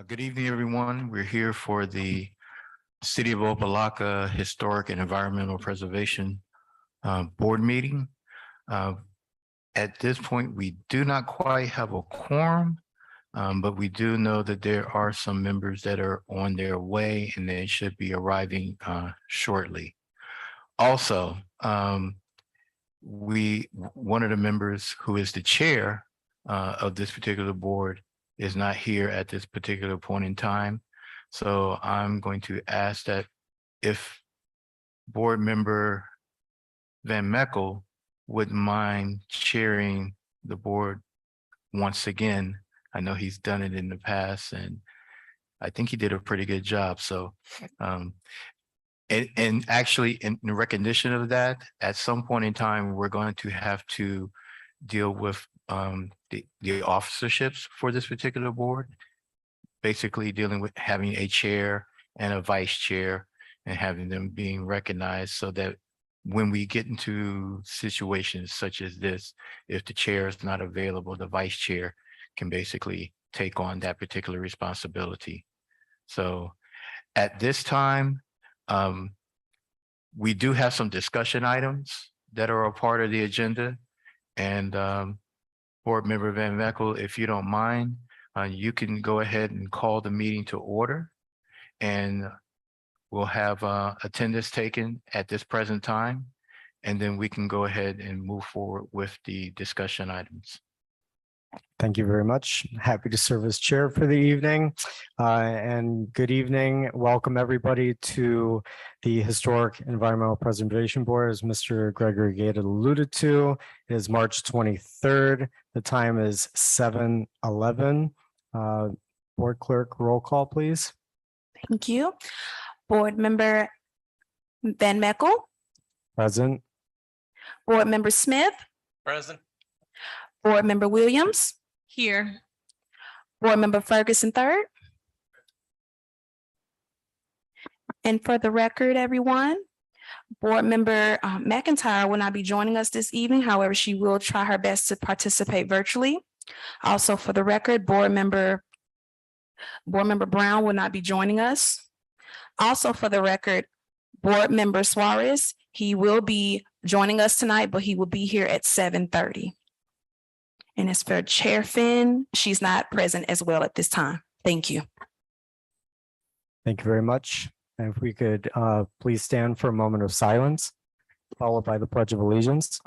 Good evening, everyone. We're here for the City of Opa-locka Historic and Environmental Preservation Board meeting. At this point, we do not quite have a quorum, but we do know that there are some members that are on their way and they should be arriving shortly. Also, one of the members who is the chair of this particular board is not here at this particular point in time. So I'm going to ask that if board member Van Meckel wouldn't mind chairing the board once again. I know he's done it in the past and I think he did a pretty good job. So and actually in recognition of that, at some point in time, we're going to have to deal with the officerships for this particular board, basically dealing with having a chair and a vice chair and having them being recognized so that when we get into situations such as this, if the chair is not available, the vice chair can basically take on that particular responsibility. So at this time, we do have some discussion items that are a part of the agenda. And Board Member Van Meckel, if you don't mind, you can go ahead and call the meeting to order. And we'll have attendance taken at this present time. And then we can go ahead and move forward with the discussion items. Thank you very much. Happy to serve as chair for the evening. And good evening. Welcome everybody to the Historic Environmental Preservation Board. As Mr. Gregory Gate alluded to, it is March 23rd. The time is 7:11. Board clerk, roll call, please. Thank you. Board Member Van Meckel, Present. Board Member Smith, Present. Board Member Williams, Here. Board Member Ferguson third. And for the record, everyone, Board Member McIntyre will not be joining us this evening. However, she will try her best to participate virtually. Also, for the record, Board Member Brown will not be joining us. Also, for the record, Board Member Suarez, he will be joining us tonight, but he will be here at 7:30. And as for Chair Finn, she's not present as well at this time. Thank you. Thank you very much. And if we could please stand for a moment of silence, followed by the Pledge of Allegiance.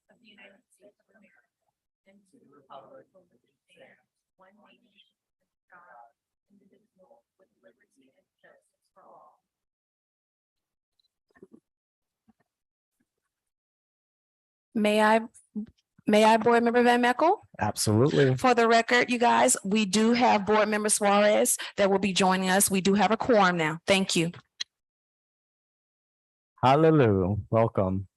Of the United States of America and to the republic for which it stands, one nation, God, indivisible, with liberty and justice for all. May I, Board Member Van Meckel? Absolutely. For the record, you guys, we do have Board Member Suarez that will be joining us. We do have a quorum now. Thank you. Hallelujah. Welcome.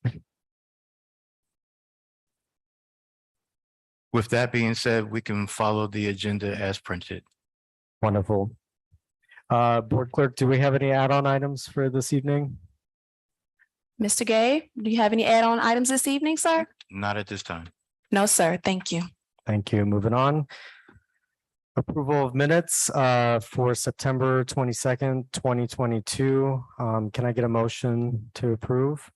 With that being said, we can follow the agenda as printed. Wonderful. Board clerk, do we have any add-on items for this evening? Mr. Gay, do you have any add-on items this evening, sir? Not at this time. No, sir. Thank you. Thank you. Moving on. Approval of minutes for September 22nd, 2022. Can I get a motion to approve?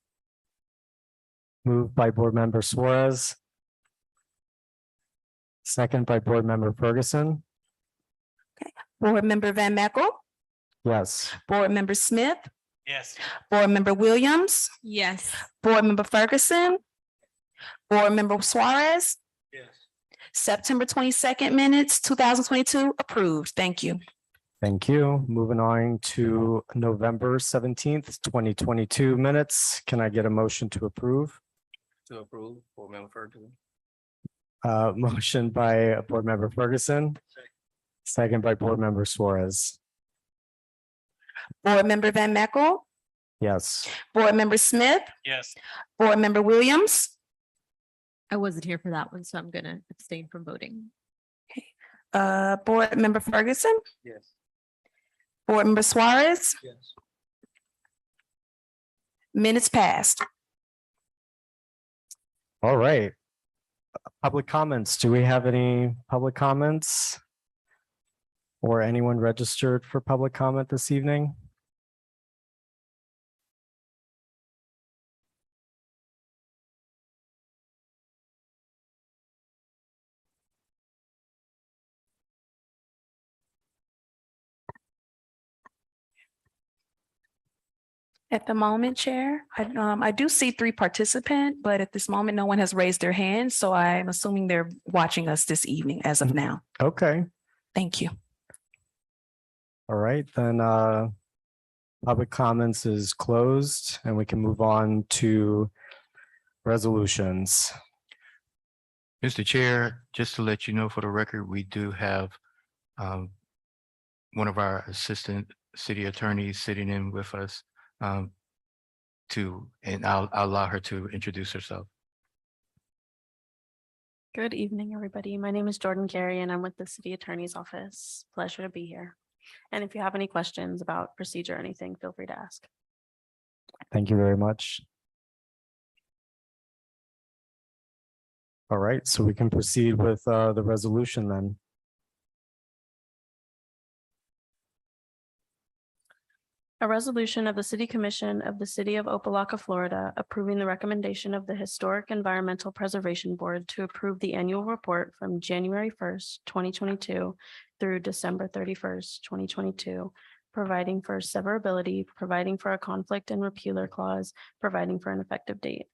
Moved by Board Member Suarez. Second by Board Member Ferguson. Board Member Van Meckel, Yes. Board Member Smith, Yes. Board Member Williams, Yes. Board Member Ferguson, Board Member Suarez, Yes. September 22nd minutes, 2022 approved. Thank you. Thank you. Moving on to November 17th, 2022 minutes. Can I get a motion to approve? To approve, Board Member Ferguson. Motion by Board Member Ferguson. Second by Board Member Suarez. Board Member Van Meckel, Yes. Board Member Smith, Yes. Board Member Williams, I wasn't here for that one, so I'm gonna abstain from voting. Board Member Ferguson, Yes. Board Member Suarez, Yes. minutes passed. All right. Public comments. Do we have any public comments? Or anyone registered for public comment this evening? At the moment, Chair, I do see 3 participants, but at this moment, no one has raised their hand, so I'm assuming they're watching us this evening as of now. Okay, Thank you. all right, then public comments is closed and we can move on to resolutions. Mr. Chair, just to let you know for the record, we do have one of our assistant city attorneys sitting in with us and I'll allow her to introduce herself. Good evening, everybody. My name is Jordan Carey and I'm with the City Attorney's Office. Pleasure to be here. And if you have any questions about procedure or anything, feel free to ask. Thank you very much. All right, so we can proceed with the resolution then. A resolution of the City Commission of the City of Opa-locka, Florida, approving the recommendation of the Historic Environmental Preservation Board to approve the annual report from January 1st, 2022 through December 31st, 2022, providing for severability, providing for a conflict and repealer clause, providing for an effective date.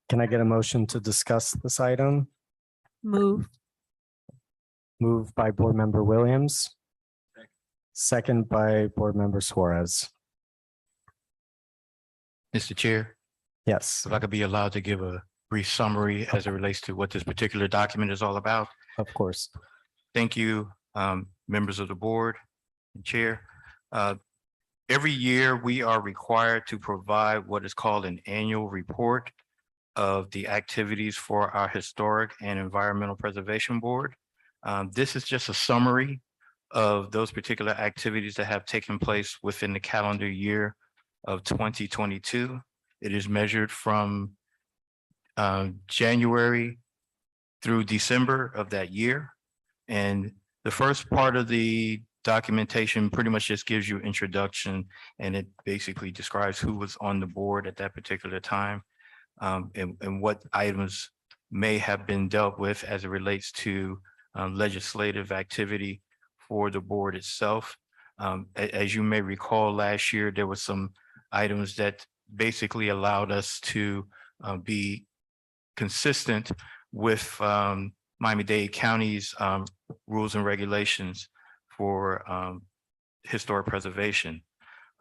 Can I get a motion to discuss this item? Move. Moved by Board Member Williams. Second by Board Member Suarez. Mr. Chair, Yes, if I could be allowed to give a brief summary as it relates to what this particular document is all about. of course. Thank you, members of the board and chair. Every year, we are required to provide what is called an annual report of the activities for our Historic and Environmental Preservation Board. This is just a summary of those particular activities that have taken place within the calendar year of 2022. It is measured from January through December of that year. And the first part of the documentation pretty much just gives you introduction, and it basically describes who was on the board at that particular time, and what items may have been dealt with as it relates to legislative activity for the board itself. As you may recall, last year, there were some items that basically allowed us to be consistent with Miami-Dade County's rules and regulations for historic preservation.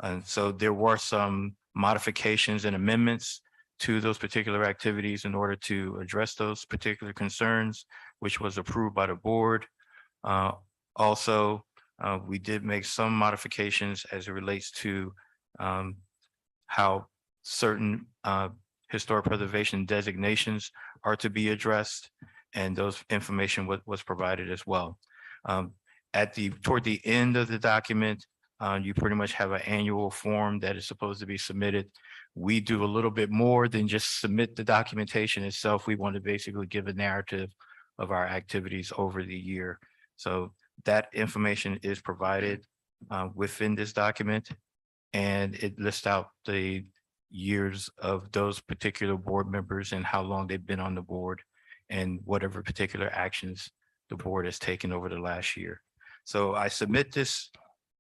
And so there were some modifications and amendments to those particular activities in order to address those particular concerns, which was approved by the board. Also, we did make some modifications as it relates to how certain historic preservation designations are to be addressed, and those information was provided as well. Toward the end of the document, you pretty much have an annual form that is supposed to be submitted. We do a little bit more than just submit the documentation itself. We want to basically give a narrative of our activities over the year. So that information is provided within this document, and it lists out the years of those particular board members and how long they've been on the board and whatever particular actions the board has taken over the last year. So I submit this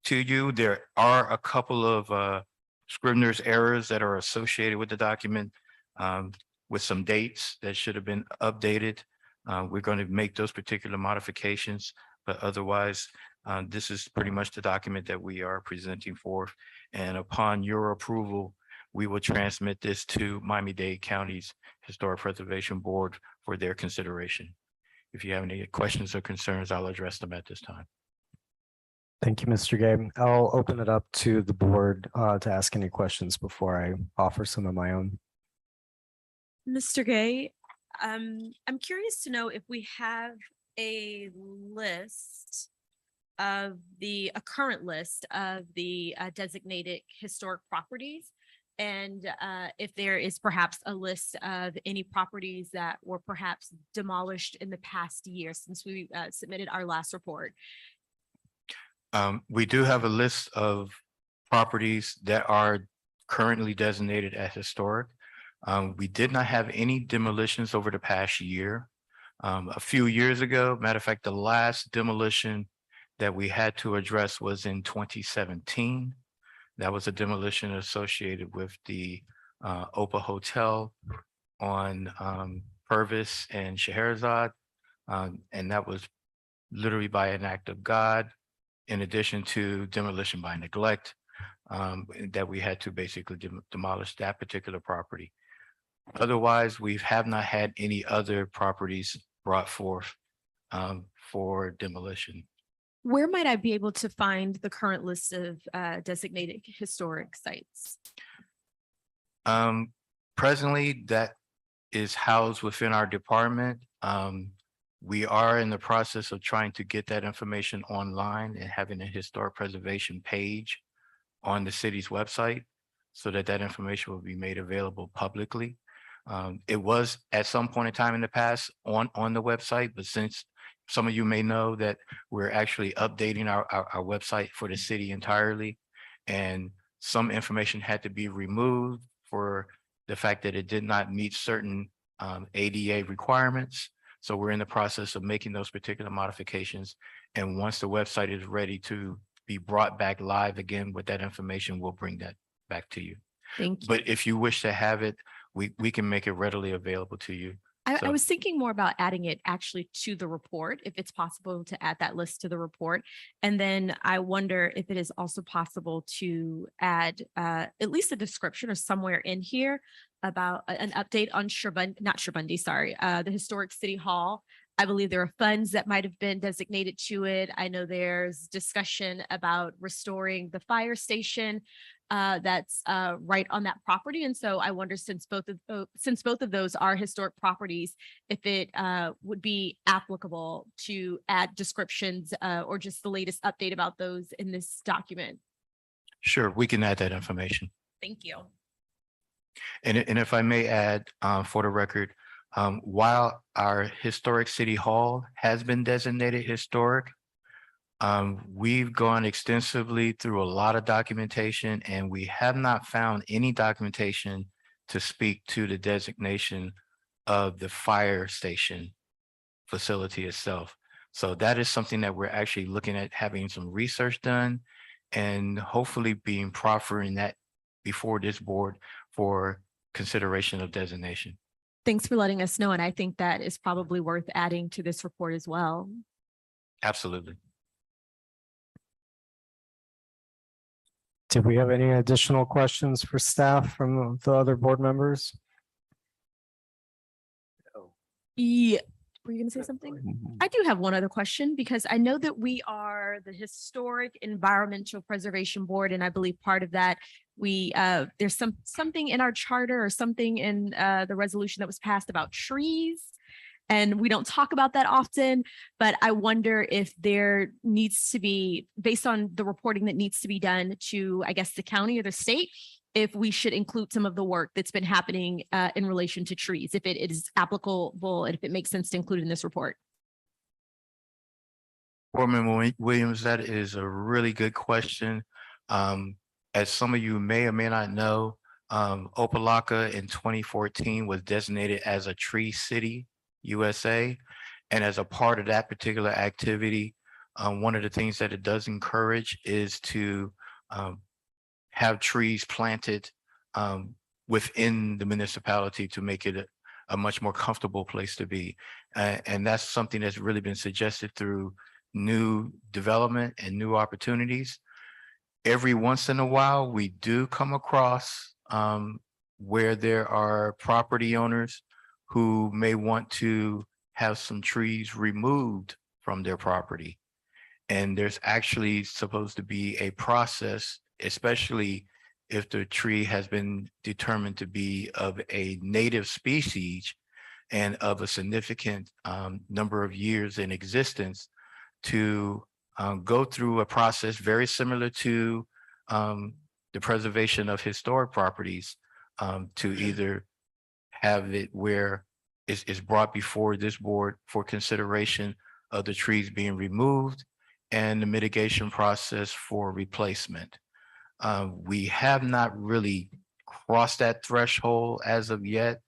to you. There are a couple of Scrivener's errors that are associated with the document with some dates that should have been updated. We're going to make those particular modifications, but otherwise, this is pretty much the document that we are presenting for. And upon your approval, we will transmit this to Miami-Dade County's Historic Preservation Board for their consideration. If you have any questions or concerns, I'll address them at this time. Thank you, Mr. Gay. I'll open it up to the board to ask any questions before I offer some of my own. Mr. Gay, I'm curious to know if we have a list of a current list of the designated historic properties. And if there is perhaps a list of any properties that were perhaps demolished in the past year since we submitted our last report. We do have a list of properties that are currently designated as historic. We did not have any demolitions over the past year. A few years ago, matter of fact, the last demolition that we had to address was in 2017. That was a demolition associated with the Opa Hotel on Purvis and Scheherazade. And that was literally by an act of God, in addition to demolition by neglect, that we had to basically demolish that particular property. Otherwise, we have not had any other properties brought forth for demolition. Where might I be able to find the current list of designated historic sites? Presently, that is housed within our department. We are in the process of trying to get that information online and having a historic preservation page on the city's website so that that information will be made available publicly. It was at some point in time in the past on the website, but since some of you may know that we're actually updating our website for the city entirely, and some information had to be removed for the fact that it did not meet certain ADA requirements. So we're in the process of making those particular modifications. And once the website is ready to be brought back live again with that information, we'll bring that back to you. Thank you. But if you wish to have it, we can make it readily available to you. I So- was thinking more about adding it actually to the report, if it's possible to add that list to the report. And then I wonder if it is also possible to add at least a description or somewhere in here about an update on the Historic City Hall. I believe there are funds that might have been designated to it. I know there's discussion about restoring the fire station that's right on that property. And so I wonder, since both of those are historic properties, if it would be applicable to add descriptions or just the latest update about those in this document. Sure, we can add that information. Thank you. And if I may add, for the record, while our historic city hall has been designated historic, we've gone extensively through a lot of documentation, and we have not found any documentation to speak to the designation of the fire station facility itself. So that is something that we're actually looking at having some research done and hopefully being proffering that before this board for consideration of designation. Thanks for letting us know. And I think that is probably worth adding to this report as well. Absolutely. Did we have any additional questions for staff from the other board members? Yeah. Were you going to say something? I do have one other question, because I know that we are the Historic Environmental Preservation Board, and I believe part of that there's something in our charter or something in the resolution that was passed about trees, and we don't talk about that often. But I wonder if there needs to be, based on the reporting that needs to be done to, I guess, the county or the state, if we should include some of the work that's been happening in relation to trees, if it is applicable and if it makes sense to include in this report. Board Member Williams, that is a really good question. As some of you may or may not know, Opa-locka in 2014 was designated as a tree city, USA. And as a part of that particular activity, one of the things that it does encourage is to have trees planted within the municipality to make it a much more comfortable place to be. And that's something that's really been suggested through new development and new opportunities. Every once in a while, we do come across where there are property owners who may want to have some trees removed from their property. And there's actually supposed to be a process, especially if the tree has been determined to be of a native species, and of a significant number of years in existence to go through a process very similar to the preservation of historic properties, to either have it where it's brought before this board for consideration of the trees being removed and the mitigation process for replacement. We have not really crossed that threshold as of yet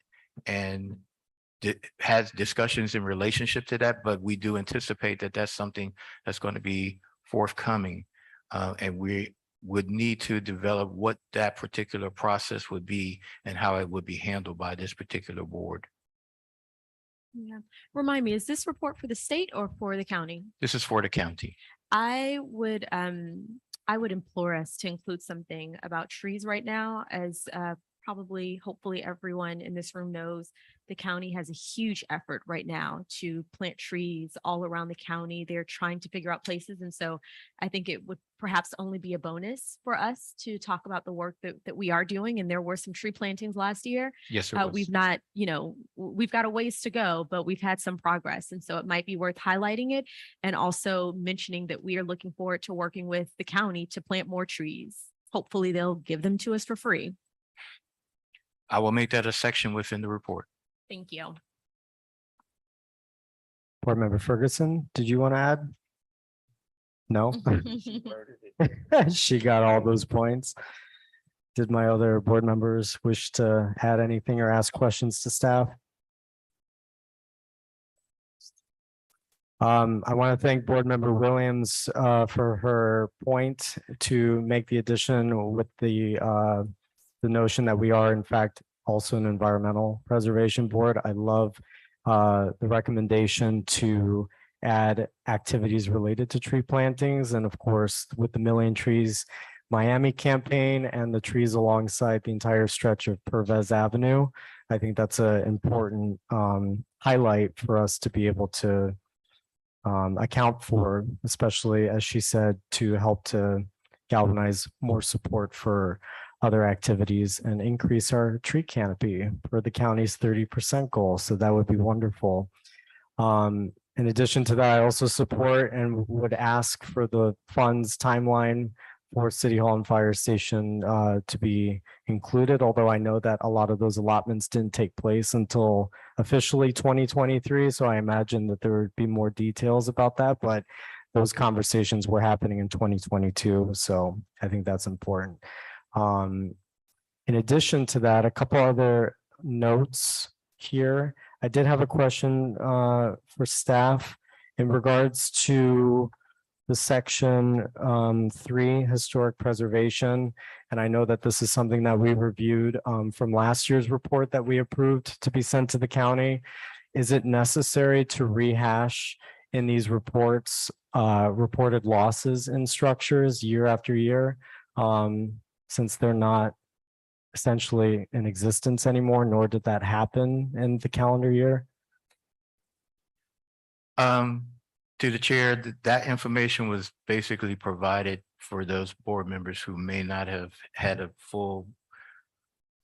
and has discussions in relationship to that, but we do anticipate that that's something that's going to be forthcoming. And we would need to develop what that particular process would be and how it would be handled by this particular board. Yeah. Remind me, is this report for the state or for the county? This is for the county. I would implore us to include something about trees right now, as probably, hopefully everyone in this room knows the county has a huge effort right now to plant trees all around the county. They're trying to figure out places. And so I think it would perhaps only be a bonus for us to talk about the work that we are doing. And there were some tree plantings last year. Yes, sir. We've not, we've got a ways to go, but we've had some progress. And so it might be worth highlighting it and also mentioning that we are looking forward to working with the county to plant more trees. Hopefully they'll give them to us for free. I will make that a section within the report. Thank you. Board Member Ferguson, did you want to add? No? She got all those points. Did my other board members wish to add anything or ask questions to staff? I want to thank Board Member Williams for her point to make the addition with the notion that we are in fact also an environmental preservation board. I love the recommendation to add activities related to tree plantings, and of course with the Million Trees Miami campaign and the trees alongside the entire stretch of Pervez Avenue. I think that's an important highlight for us to be able to account for, especially as she said, to help to galvanize more support for other activities and increase our tree canopy for the county's 30% goal. So that would be wonderful. In addition to that, I also support and would ask for the funds timeline for City Hall and Fire Station to be included, although I know that a lot of those allotments didn't take place until officially 2023. So I imagine that there would be more details about that, but those conversations were happening in 2022. So I think that's important. In addition to that, a couple other notes here. I did have a question for staff in regards to the section 3, historic preservation. And I know that this is something that we reviewed from last year's report that we approved to be sent to the county. Is it necessary to rehash in these reports reported losses in structures year after year? Since they're not essentially in existence anymore, nor did that happen in the calendar year? To the chair, that information was basically provided for those board members who may not have had a full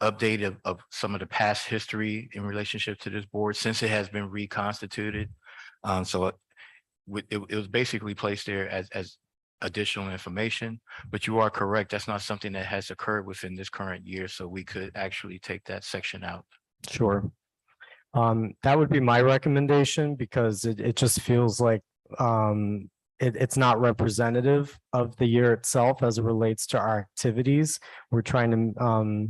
update of some of the past history in relationship to this board since it has been reconstituted. So it was basically placed there as additional information, but you are correct. That's not something that has occurred within this current year. So we could actually take that section out. Sure. That would be my recommendation because it just feels like it's not representative of the year itself as it relates to our activities. We're trying to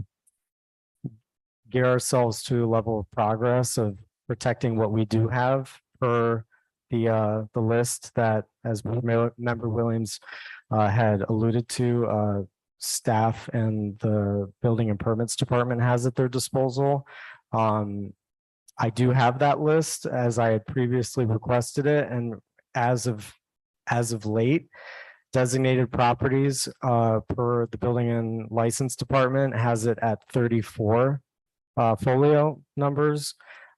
gear ourselves to a level of progress of protecting what we do have per the list that, as Member Williams had alluded to, staff and the Building and Permits Department has at their disposal. I do have that list as I had previously requested it, and as of late, designated properties per the Building and License Department has it at 34 folio numbers.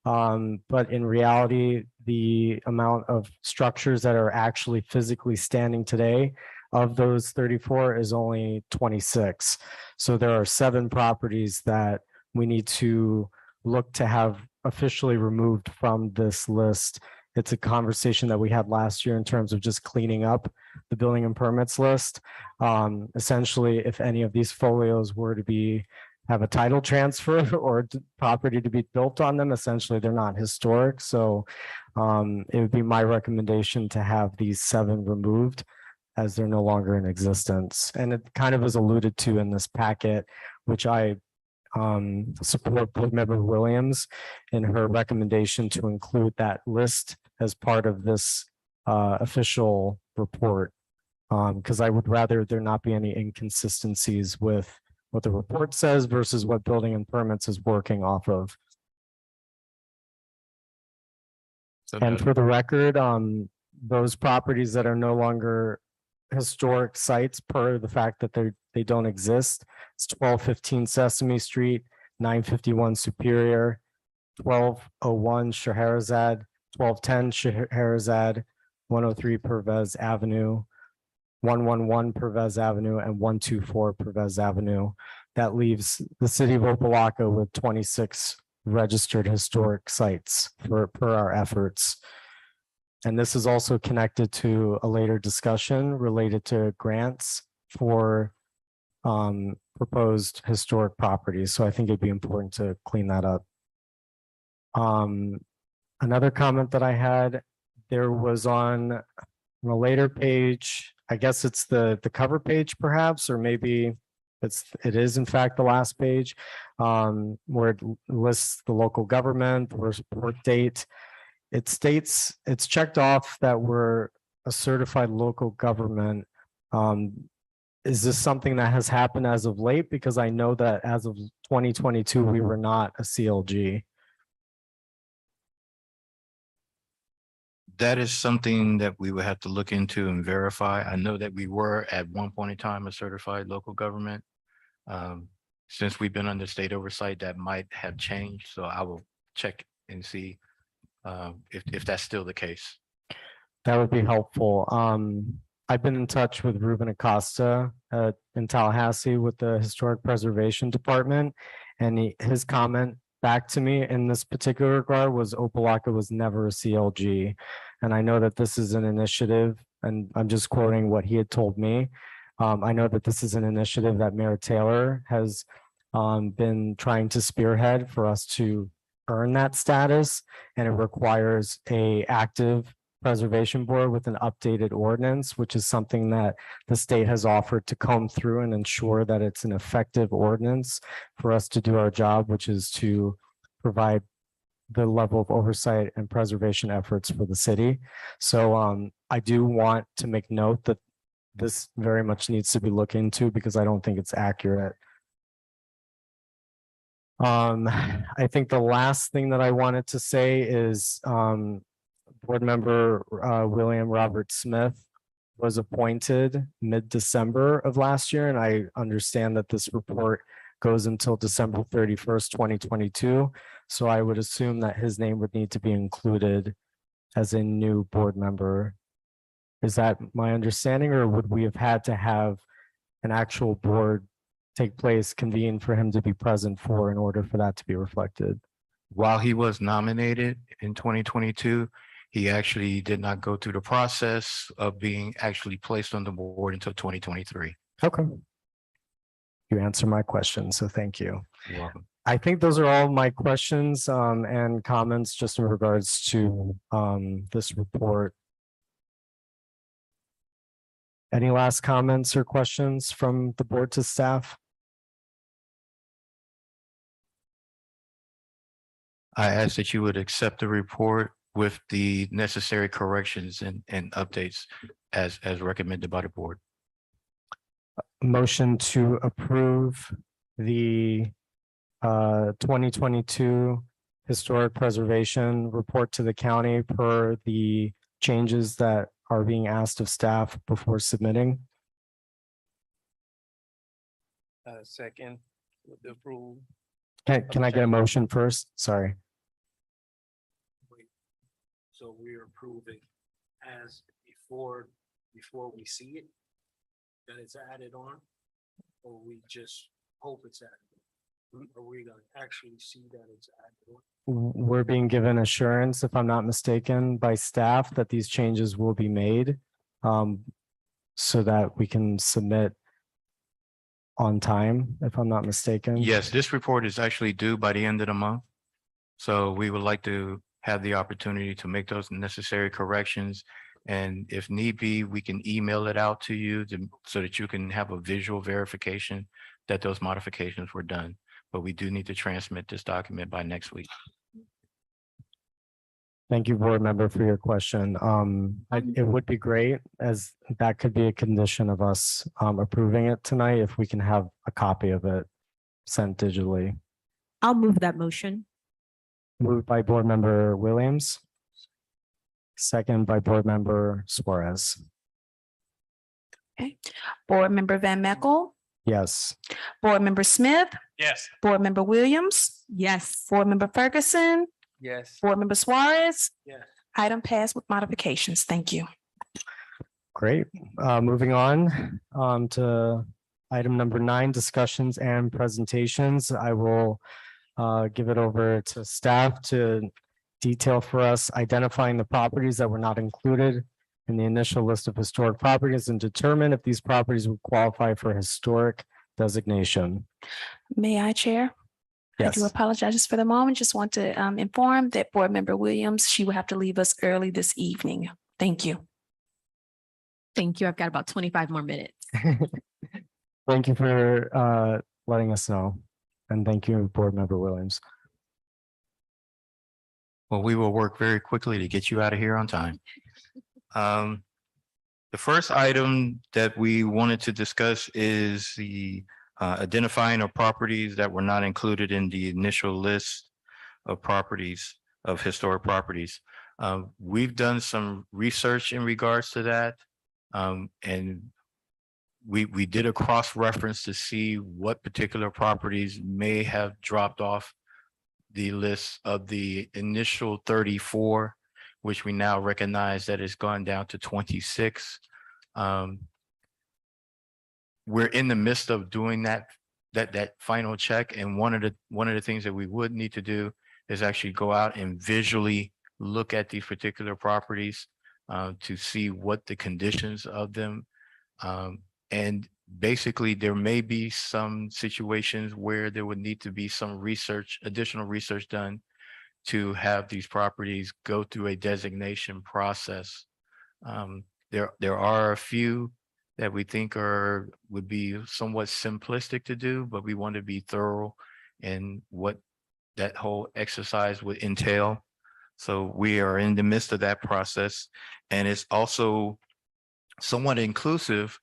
But in reality, the amount of structures that are actually physically standing today of those 34 is only 26. So there are 7 properties that we need to look to have officially removed from this list. It's a conversation that we had last year in terms of just cleaning up the building and permits list. Essentially, if any of these folios were to have a title transfer or property to be built on them, essentially they're not historic. So it would be my recommendation to have these 7 removed as they're no longer in existence. And it kind of is alluded to in this packet, which I support Board Member Williams in her recommendation to include that list as part of this official report. Because I would rather there not be any inconsistencies with what the report says versus what building and permits is working off of. So And noted. for the record, those properties that are no longer historic sites per the fact that they don't exist, it's 1215 Sesame Street, 951 Superior, 1201 Scheherazade, 1210 Scheherazade, 103 Pervez Avenue, 111 Pervez Avenue, and 124 Pervez Avenue. That leaves the city of Opa-locka with 26 registered historic sites per our efforts. And this is also connected to a later discussion related to grants for proposed historic properties. So I think it'd be important to clean that up. Another comment that I had, there was on a later page, I guess it's the cover page perhaps, or maybe it is in fact the last page, where it lists the local government, the report date. It states it's checked off that we're a certified local government. Is this something that has happened as of late? Because I know that as of 2022, we were not a CLG. That is something that we would have to look into and verify. I know that we were at one point in time a certified local government. Since we've been under state oversight, that might have changed. So I will check and see if that's still the case. That would be helpful. I've been in touch with Ruben Acosta in Tallahassee with the Historic Preservation Department, and his comment back to me in this particular regard was Opa-locka was never a CLG. And I know that this is an initiative, and I'm just quoting what he had told me. I know that this is an initiative that Mayor Taylor has been trying to spearhead for us to earn that status, and it requires an active preservation board with an updated ordinance, which is something that the state has offered to comb through and ensure that it's an effective ordinance for us to do our job, which is to provide the level of oversight and preservation efforts for the city. So I do want to make note that this very much needs to be looked into because I don't think it's accurate. I think the last thing that I wanted to say is Board Member William Robert Smith was appointed mid-December of last year, and I understand that this report goes until December 31st, 2022. So I would assume that his name would need to be included as a new board member. Is that my understanding, or would we have had to have an actual board take place, convene for him to be present for in order for that to be reflected? While he was nominated in 2022, he actually did not go through the process of being actually placed on the board until 2023. Okay. You answer my question, so thank you. You're welcome. I think those are all my questions and comments just in regards to this report. Any last comments or questions from the board to staff? I ask that you would accept the report with the necessary corrections and updates as recommended by the board. Motion to approve the 2022 historic preservation report to the county per the changes that are being asked of staff before submitting. Second, with the approval. Can I get a motion first? Sorry. So we're approving as before we see it, that it's added on, or we just hope it's added? Are we gonna actually see that it's accurate? We're being given assurance, if I'm not mistaken, by staff that these changes will be made. So that we can submit on time, if I'm not mistaken. Yes, this report is actually due by the end of the month. So we would like to have the opportunity to make those necessary corrections. And if need be, we can email it out to you so that you can have a visual verification that those modifications were done. But we do need to transmit this document by next week. Thank you, board member, for your question. It would be great, as that could be a condition of us approving it tonight, if we can have a copy of it sent digitally. I'll move that motion. Moved by board member Williams. Second by board member Suarez. Board Member Van Meckel, Yes. Board Member Smith, Yes. Board Member Williams, Yes. Board Member Ferguson, Yes. Board Member Suarez. Yes. Item passed with modifications. Thank you. Great. Moving on to item number 9, discussions and presentations. I will give it over to staff to detail for us identifying the properties that were not included in the initial list of historic properties and determine if these properties would qualify for historic designation. May I, Chair? I do Yes. apologize just for the moment. Just want to inform that Board Member Williams, she will have to leave us early this evening. Thank you. Thank you. I've got about 25 more minutes. Thank you for letting us know. And thank you, Board Member Williams. Well, we will work very quickly to get you out of here on time. The first item that we wanted to discuss is the identifying of properties that were not included in the initial list of properties, of historic properties. We've done some research in regards to that. And we did a cross-reference to see what particular properties may have dropped off the list of the initial 34, which we now recognize that it's gone down to 26. We're in the midst of doing that final check, and one of the things that we would need to do is actually go out and visually look at these particular properties to see what the conditions of them. And basically, there may be some situations where there would need to be some research, additional research done to have these properties go through a designation process. There are a few that we think would be somewhat simplistic to do, but we want to be thorough in what that whole exercise would entail. So we are in the midst of that process, and it's also somewhat inclusive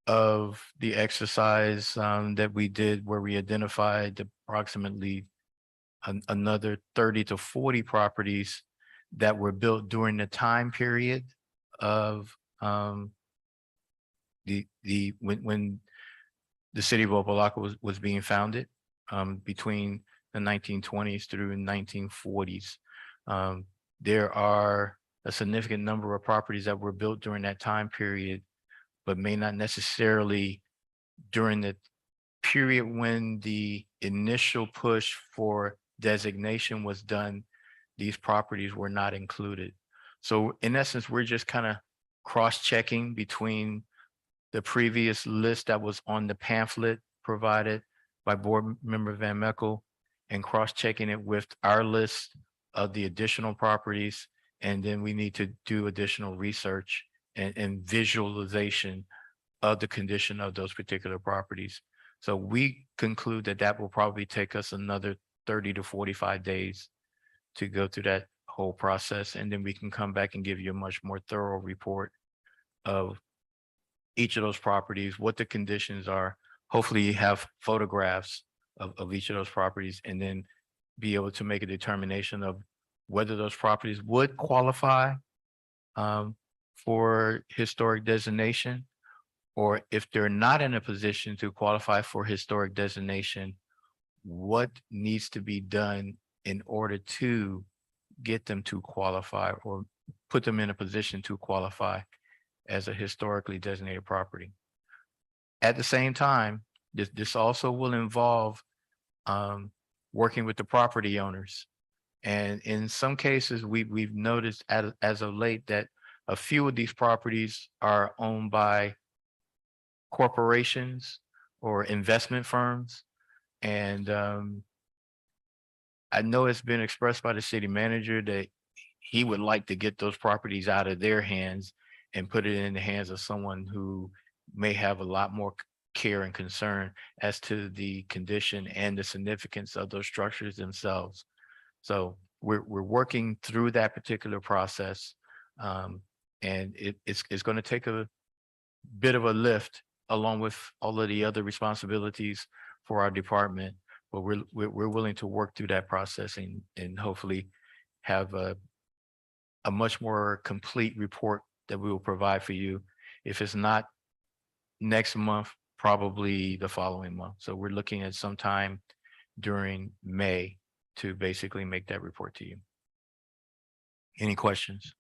of the exercise that we did where we identified approximately another 30 to 40 properties that were built during the time period of when the city of Opa-locka was being founded between the 1920s through 1940s. There are a significant number of properties that were built during that time period, but may not necessarily during the period when the initial push for designation was done, these properties were not included. So in essence, we're just kind of cross-checking between the previous list that was on the pamphlet provided by Board Member Van Meckel and cross-checking it with our list of the additional properties. And then we need to do additional research and visualization of the condition of those particular properties. So we conclude that that will probably take us another 30 to 45 days to go through that whole process. And then we can come back and give you a much more thorough report of each of those properties, what the conditions are. Hopefully you have photographs of each of those properties, and then be able to make a determination of whether those properties would qualify for historic designation, or if they're not in a position to qualify for historic designation, what needs to be done in order to get them to qualify or put them in a position to qualify as a historically designated property. At the same time, this also will involve working with the property owners. And in some cases, we've noticed as of late that a few of these properties are owned by corporations or investment firms. And I know it's been expressed by the city manager that he would like to get those properties out of their hands and put it in the hands of someone who may have a lot more care and concern as to the condition and the significance of those structures themselves. So we're working through that particular process. And it's going to take a bit of a lift along with all of the other responsibilities for our department, but we're willing to work through that process and hopefully have a much more complete report that we will provide for you. If it's not next month, probably the following month. So we're looking at sometime during May to basically make that report to you. Any questions?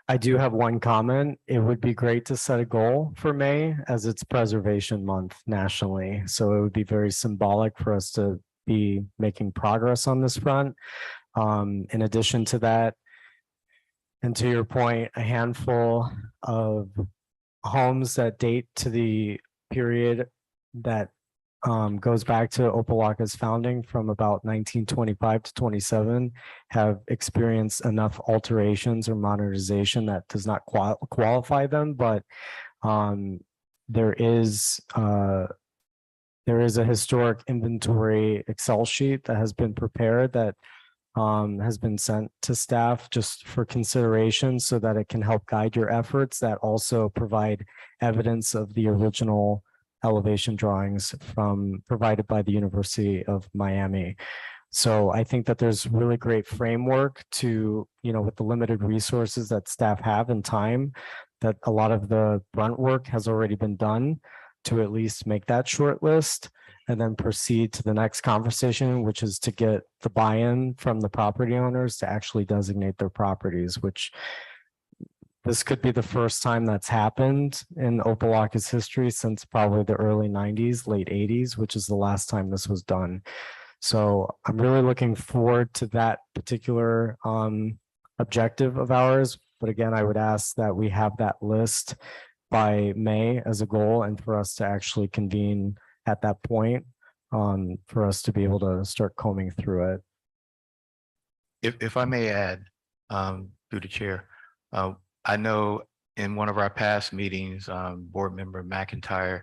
I do have one comment. It would be great to set a goal for May as it's Preservation Month nationally. So it would be very symbolic for us to be making progress on this front. In addition to that, and to your point, a handful of homes that date to the period that goes back to Opa-locka's founding from about 1925 to 27 have experienced enough alterations or modernization that does not qualify them, but there is a historic inventory Excel sheet that has been prepared that has been sent to staff just for consideration so that it can help guide your efforts, that also provide evidence of the original elevation drawings provided by the University of Miami. So I think that there's really great framework to, with the limited resources that staff have and time, that a lot of the brunt work has already been done to at least make that short list and then proceed to the next conversation, which is to get the buy-in from the property owners to actually designate their properties, which this could be the first time that's happened in Opa-locka's history since probably the early 90s, late 80s, which is the last time this was done. So I'm really looking forward to that particular objective of ours. But again, I would ask that we have that list by May as a goal and for us to actually convene at that point for us to be able to start combing through it. If I may add, through the chair, I know in one of our past meetings, board member McIntyre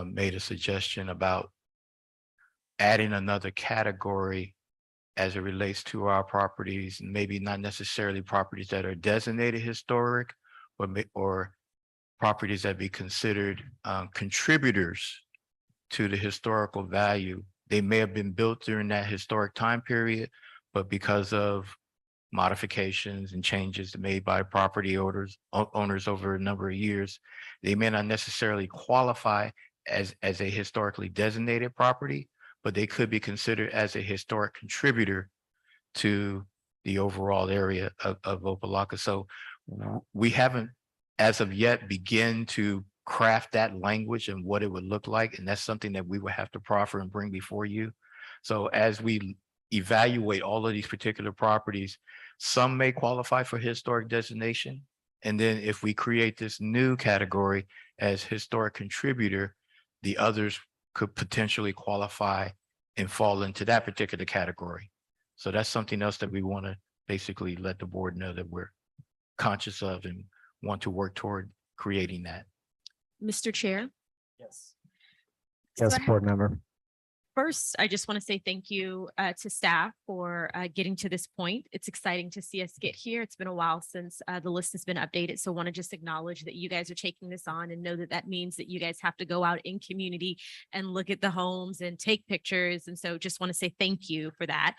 made a suggestion about adding another category as it relates to our properties, maybe not necessarily properties that are designated historic, or properties that be considered contributors to the historical value. They may have been built during that historic time period, but because of modifications and changes made by property owners over a number of years, they may not necessarily qualify as a historically designated property, but they could be considered as a historic contributor to the overall area of Opa-locka. So we haven't, as of yet, begin to craft that language and what it would look like. And that's something that we would have to proffer and bring before you. So as we evaluate all of these particular properties, some may qualify for historic designation. And then if we create this new category as historic contributor, the others could potentially qualify and fall into that particular category. So that's something else that we want to basically let the board know that we're conscious of and want to work toward creating that. Mr. Chair. Yes. So Yes, board member. First, I just want to say thank you to staff for getting to this point. It's exciting to see us get here. It's been a while since the list has been updated. So I want to just acknowledge that you guys are taking this on and know that that means that you guys have to go out in community and look at the homes and take pictures. And so just want to say thank you for that.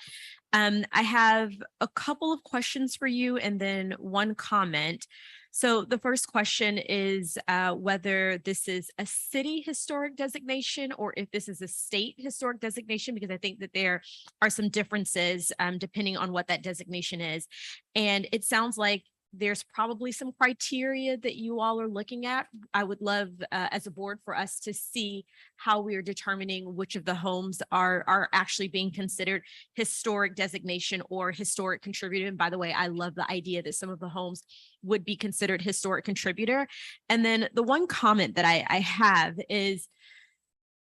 I have a couple of questions for you and then one comment. So the first question is whether this is a city historic designation or if this is a state historic designation, because I think that there are some differences depending on what that designation is. And it sounds like there's probably some criteria that you all are looking at. I would love, as a board, for us to see how we are determining which of the homes are actually being considered historic designation or historic contributor. And by the way, I love the idea that some of the homes would be considered historic contributor. And then the one comment that I have is,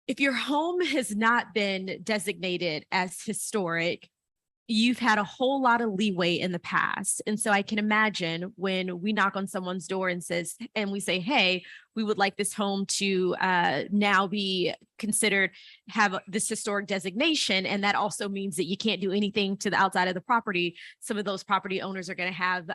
if your home has not been designated as historic, you've had a whole lot of leeway in the past. And so I can imagine when we knock on someone's door and we say, hey, we would like this home to now be considered, have this historic designation. And that also means that you can't do anything to the outside of the property. Some of those property owners are going to have,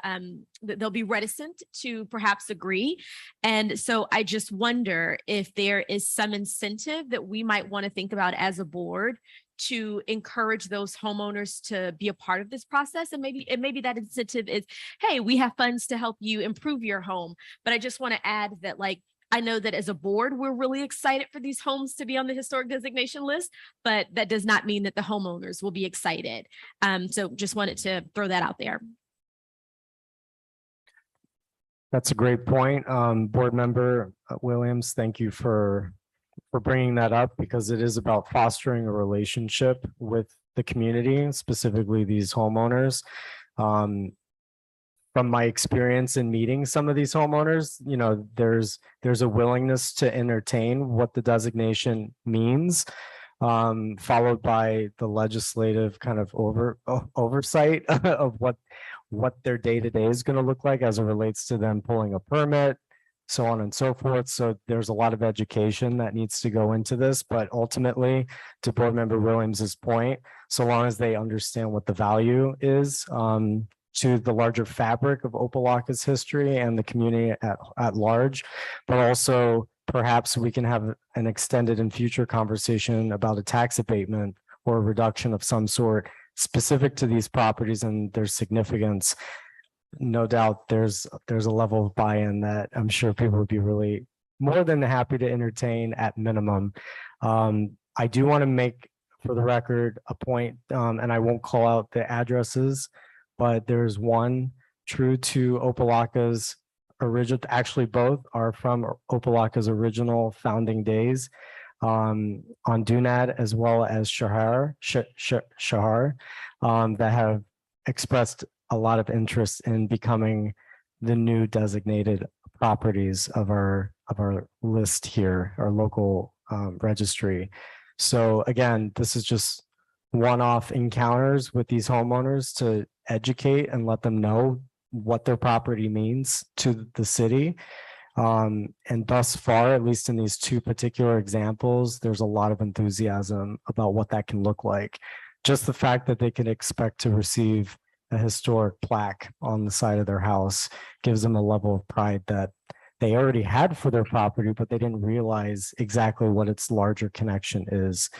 they'll be reticent to perhaps agree. And so I just wonder if there is some incentive that we might want to think about as a board to encourage those homeowners to be a part of this process. And maybe that incentive is, hey, we have funds to help you improve your home. But I just want to add that, like, I know that as a board, we're really excited for these homes to be on the historic designation list, but that does not mean that the homeowners will be excited. So just wanted to throw that out there. That's a great point. Board Member Williams, thank you for bringing that up, because it is about fostering a relationship with the community, specifically these homeowners. From my experience in meeting some of these homeowners, you know, there's a willingness to entertain what the designation means, followed by the legislative kind of oversight of what their day-to-day is going to look like as it relates to them pulling a permit, so on and so forth. So there's a lot of education that needs to go into this, but ultimately, to Board Member Williams's point, so long as they understand what the value is to the larger fabric of Opa-locka's history and the community at large, but also perhaps we can have an extended and future conversation about a tax abatement or a reduction of some sort specific to these properties and their significance. No doubt there's a level of buy-in that I'm sure people would be really more than happy to entertain at minimum. I do want to make, for the record, a point, and I won't call out the addresses, but there's one true to Opa-locka's original, actually both are from Opa-locka's original founding days, on Dunad as well as Shahar, that have expressed a lot of interest in becoming the new designated properties of our list here, our local registry. So again, this is just one-off encounters with these homeowners to educate and let them know what their property means to the city. And thus far, at least in these two particular examples, there's a lot of enthusiasm about what that can look like. Just the fact that they can expect to receive a historic plaque on the side of their house gives them a level of pride that they already had for their property, but they didn't realize exactly what its larger connection is.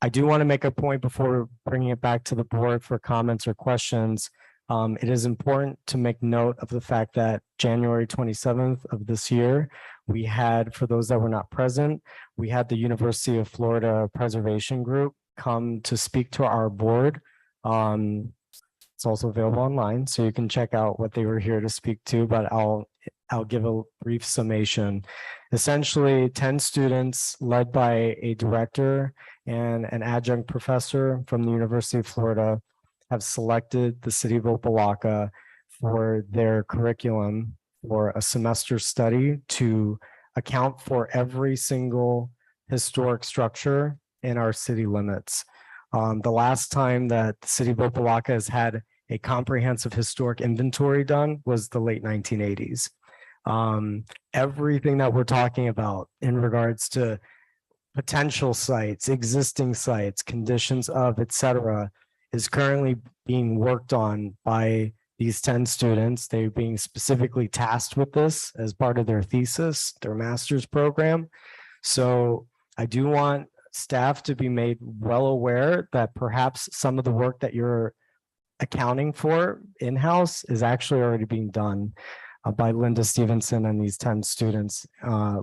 I do want to make a point before bringing it back to the board for comments or questions. It is important to make note of the fact that January 27th of this year, we had, for those that were not present, we had the University of Florida Preservation Group come to speak to our board. It's also available online, so you can check out what they were here to speak to, but I'll give a brief summation. Essentially, 10 students led by a director and an adjunct professor from the University of Florida have selected the city of Opa-locka for their curriculum for a semester study to account for every single historic structure in our city limits. The last time that the city of Opa-locka has had a comprehensive historic inventory done was the late 1980s. Everything that we're talking about in regards to potential sites, existing sites, conditions of, et cetera, is currently being worked on by these 10 students. They're being specifically tasked with this as part of their thesis, their master's program. So I do want staff to be made well aware that perhaps some of the work that you're accounting for in-house is actually already being done by Linda Stevenson and these 10 students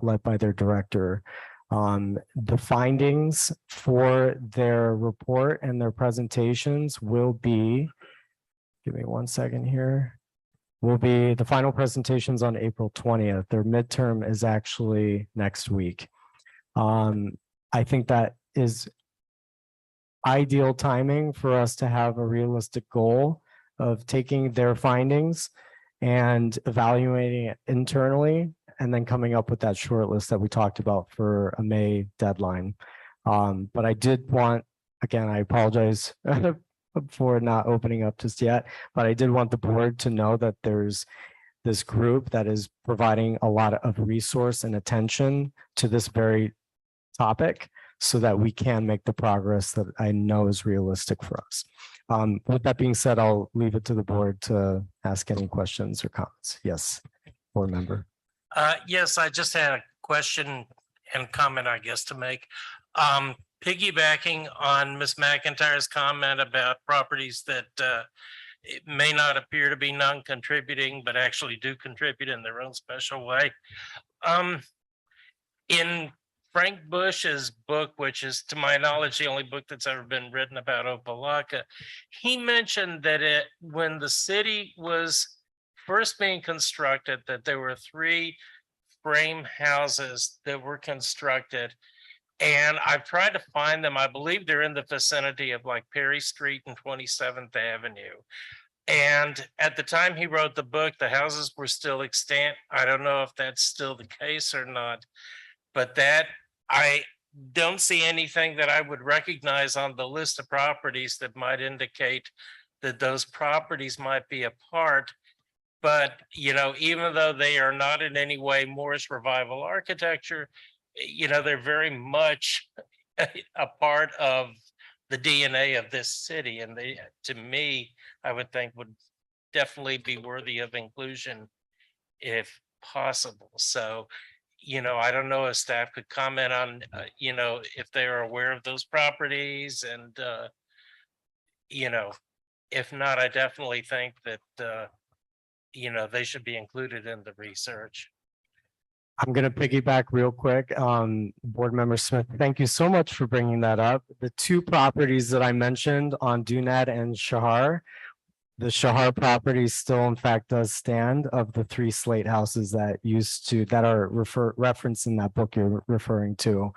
led by their director. The findings for their report and their presentations will be, give me one second here. will be the final presentations on April 20th. Their midterm is actually next week. I think that is ideal timing for us to have a realistic goal of taking their findings and evaluating it internally, and then coming up with that short list that we talked about for a May deadline. But I did want, again, I apologize for not opening up just yet, but I did want the board to know that there's this group that is providing a lot of resource and attention to this very topic so that we can make the progress that I know is realistic for us. With that being said, I'll leave it to the board to ask any questions or comments. Yes, board member. Yes, I just had a question and comment, I guess, to make. Piggybacking on Ms. McIntyre's comment about properties that it may not appear to be non-contributing, but actually do contribute in their own special way. In Frank Bush's book, which is, to my knowledge, the only book that's ever been written about Opa-locka, he mentioned that when the city was first being constructed, that there were 3 frame houses that were constructed. And I've tried to find them. I believe they're in the vicinity of like Perry Street and 27th Avenue. And at the time he wrote the book, the houses were still extant. I don't know if that's still the case or not, but that I don't see anything that I would recognize on the list of properties that might indicate that those properties might be a part. But, you know, even though they are not in any way Moorish revival architecture, you know, they're very much a part of the DNA of this city. And they, to me, I would think would definitely be worthy of inclusion if possible. So, you know, I don't know if staff could comment on, you know, if they are aware of those properties and, you know, if not, I definitely think that, you know, they should be included in the research. I'm going to piggyback real quick. Board Member Smith, thank you so much for bringing that up. The 2 properties that I mentioned on Dunad and Shahar, the Shahar property still in fact does stand of the 3 slate houses that are referenced in that book you're referring to.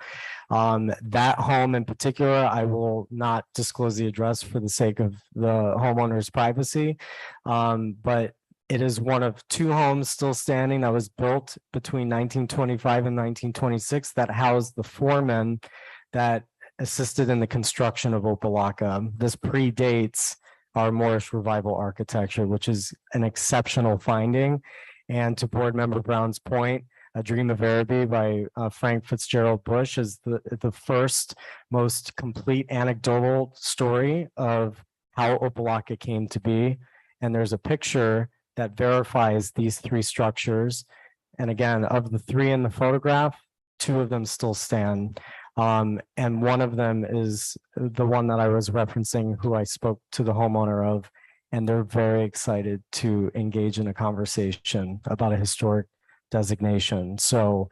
That home in particular, I will not disclose the address for the sake of the homeowner's privacy. But it is one of 2 homes still standing that was built between 1925 and 1926 that housed the foreman that assisted in the construction of Opa-locka. This predates our Moorish revival architecture, which is an exceptional finding. And to Board Member Brown's point, A Dream of Araby by Frank Fitzgerald Bush is the first most complete anecdotal story of how Opa-locka came to be. And there's a picture that verifies these 3 structures. And again, of the 3 in the photograph, 2 of them still stand. And one of them is the one that I was referencing, who I spoke to the homeowner of, and they're very excited to engage in a conversation about a historic designation. So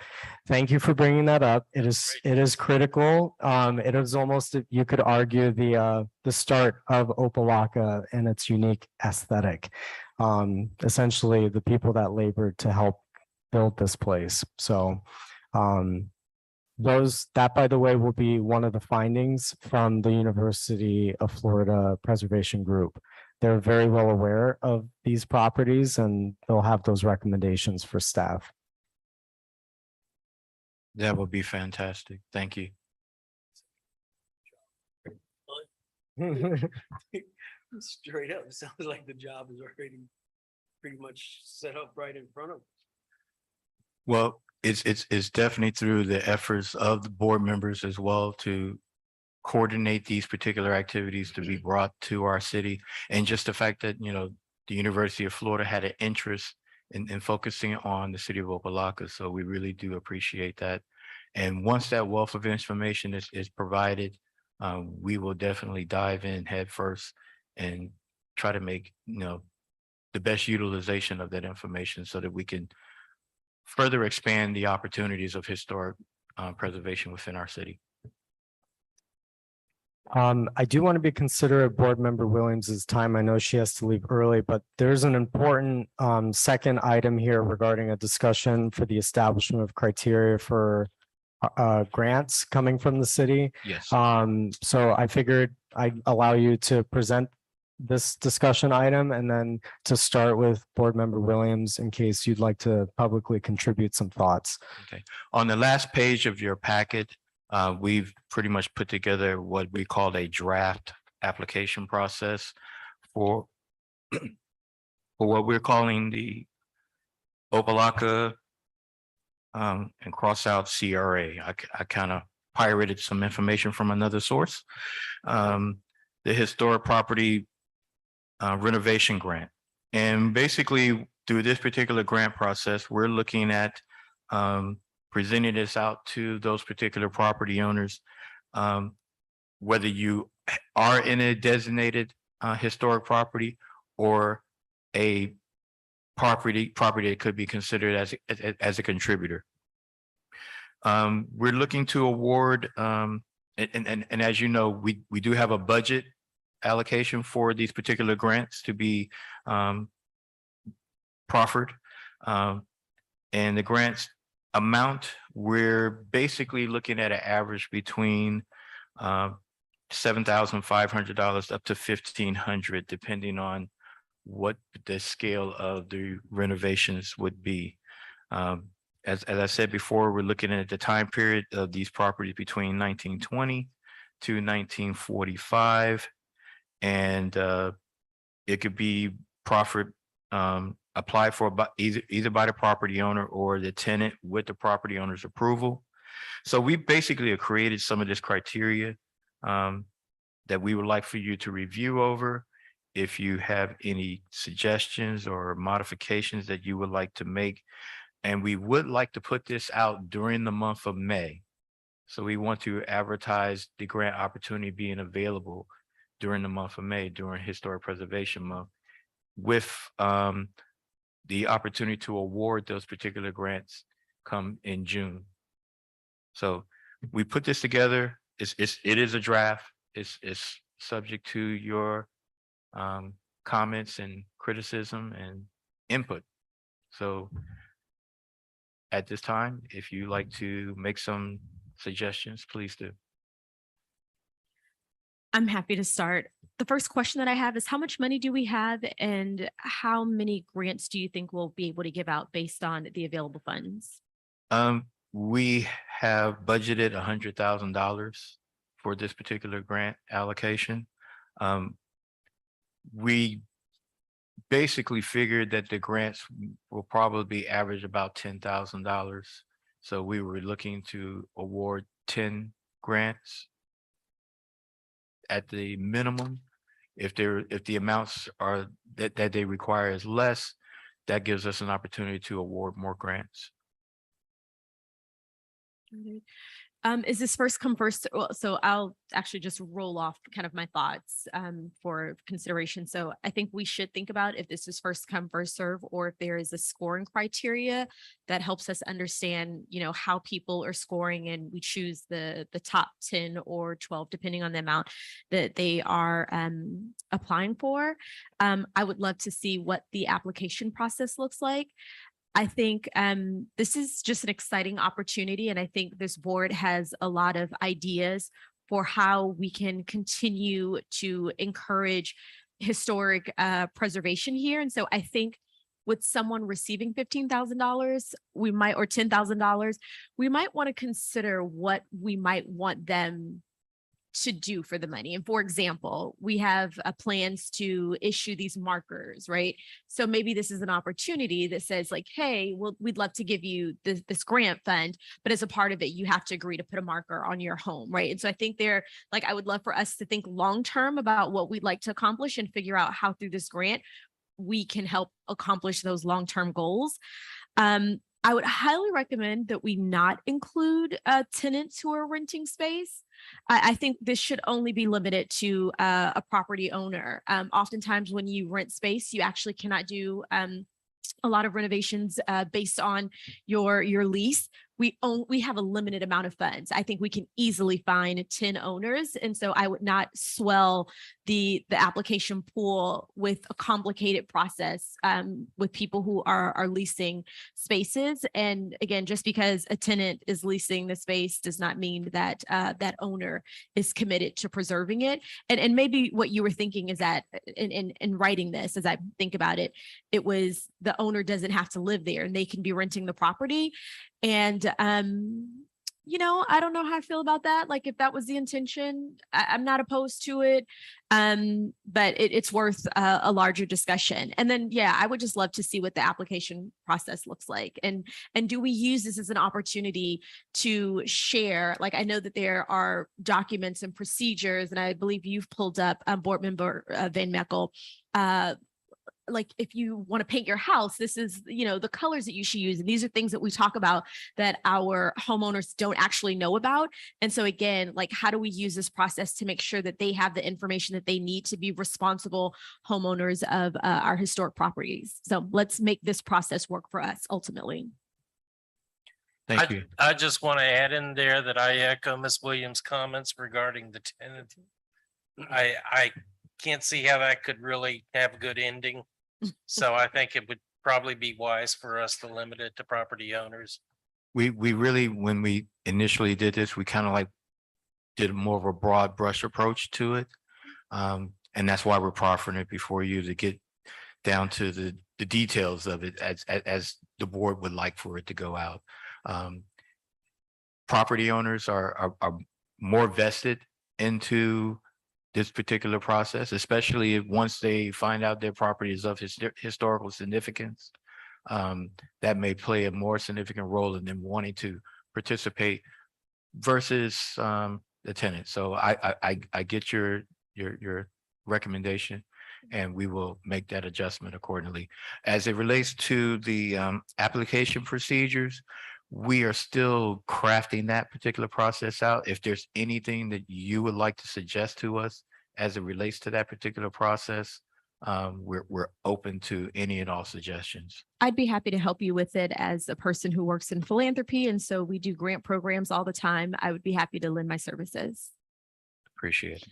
thank you for bringing that up. It is critical. It is almost, you could argue, the start of Opa-locka and its unique aesthetic. Essentially the people that labored to help build this place. So that, by the way, will be one of the findings from the University of Florida Preservation Group. They're very well aware of these properties and they'll have those recommendations for staff. That would be fantastic. Thank you. Straight up, it sounds like the job is already pretty much set up right in front of. Well, it's definitely through the efforts of the board members as well to coordinate these particular activities to be brought to our city. And just the fact that, you know, the University of Florida had an interest in focusing on the city of Opa-locka. So we really do appreciate that. And once that wealth of information is provided, we will definitely dive in head first and try to make, you know, the best utilization of that information so that we can further expand the opportunities of historic preservation within our city. I do want to be considerate of Board Member Williams's time. I know she has to leave early, but there's an important second item here regarding a discussion for the establishment of criteria for grants coming from the city. Yes. So I figured I'd allow you to present this discussion item and then to start with Board Member Williams in case you'd like to publicly contribute some thoughts. Okay. On the last page of your packet, we've pretty much put together what we call a draft application process for what we're calling the Opa-locka and cross out CRA. I kind of pirated some information from another source. The historic property renovation grant. And basically through this particular grant process, we're looking at presenting this out to those particular property owners, whether you are in a designated historic property or a property that could be considered as a contributor. We're looking to award, and as you know, we do have a budget allocation for these particular grants to be proffered. And the grants amount, we're basically looking at an average between $7,500 up to $1,500, depending on what the scale of the renovations would be. As I said before, we're looking at the time period of these properties between 1920 to 1945. And it could be proffered, applied for by either by the property owner or the tenant with the property owner's approval. So we basically have created some of this criteria that we would like for you to review over. If you have any suggestions or modifications that you would like to make, and we would like to put this out during the month of May. So we want to advertise the grant opportunity being available during the month of May, during Historic Preservation Month, with the opportunity to award those particular grants come in June. So we put this together. It is a draft. It's subject to your comments and criticism and input. So at this time, if you like to make some suggestions, please do. I'm happy to start. The first question that I have is how much money do we have and how many grants do you think we'll be able to give out based on the available funds? We have budgeted $100,000 for this particular grant allocation. We basically figured that the grants will probably average about $10,000. So we were looking to award 10 grants at the minimum. If the amounts are that they require is less, that gives us an opportunity to award more grants. Is this first come first? So I'll actually just roll off kind of my thoughts for consideration. So I think we should think about if this is first come first serve, or if there is a scoring criteria that helps us understand, you know, how people are scoring, and we choose the top 10 or 12 depending on the amount that they are applying for. I would love to see what the application process looks like. I think this is just an exciting opportunity, and I think this board has a lot of ideas for how we can continue to encourage historic preservation here. And so I think with someone receiving $15,000, we might, or $10,000, we might want to consider what we might want them to do for the money. And for example, we have plans to issue these markers, right? So maybe this is an opportunity that says like, hey, well, we'd love to give you this grant fund, but as a part of it, you have to agree to put a marker on your home, right? And so I think I would love for us to think long-term about what we'd like to accomplish and figure out how through this grant, we can help accomplish those long-term goals. I would highly recommend that we not include tenants who are renting space. I think this should only be limited to a property owner. Oftentimes when you rent space, you actually cannot do a lot of renovations based on your lease. we have a limited amount of funds. I think we can easily find 10 owners. And so I would not swell the application pool with a complicated process with people who are leasing spaces. And again, just because a tenant is leasing the space does not mean that that owner is committed to preserving it. And maybe what you were thinking is that in writing this, as I think about it, it was the owner doesn't have to live there and they can be renting the property. And, you know, I don't know how I feel about that. Like if that was the intention, I'm not opposed to it. But it's worth a larger discussion. And then, yeah, I would just love to see what the application process looks like. And do we use this as an opportunity to share? Like, I know that there are documents and procedures, and I believe you've pulled up Board Member Van Meckel, like if you want to paint your house, this is, you know, the colors that you should use. And these are things that we talk about that our homeowners don't actually know about. And so again, like, how do we use this process to make sure that they have the information that they need to be responsible homeowners of our historic properties? So let's make this process work for us ultimately. Thank you. I just want to add in there that I echo Ms. Williams' comments regarding the tenant. I can't see how that could really have a good ending. So I think it would probably be wise for us to limit it to property owners. We really, when we initially did this, we kind of like did more of a broad brush approach to it. And that's why we're proffering it before you to get down to the details of it as the board would like for it to go out. Property owners are more vested into this particular process, especially if once they find out their property is of historical significance. That may play a more significant role in them wanting to participate versus the tenant. So I get your recommendation, and we will make that adjustment accordingly. As it relates to the application procedures, we are still crafting that particular process out. If there's anything that you would like to suggest to us as it relates to that particular process, we're open to any and all suggestions. I'd be happy to help you with it as a person who works in philanthropy. And so we do grant programs all the time. I would be happy to lend my services. Appreciate it.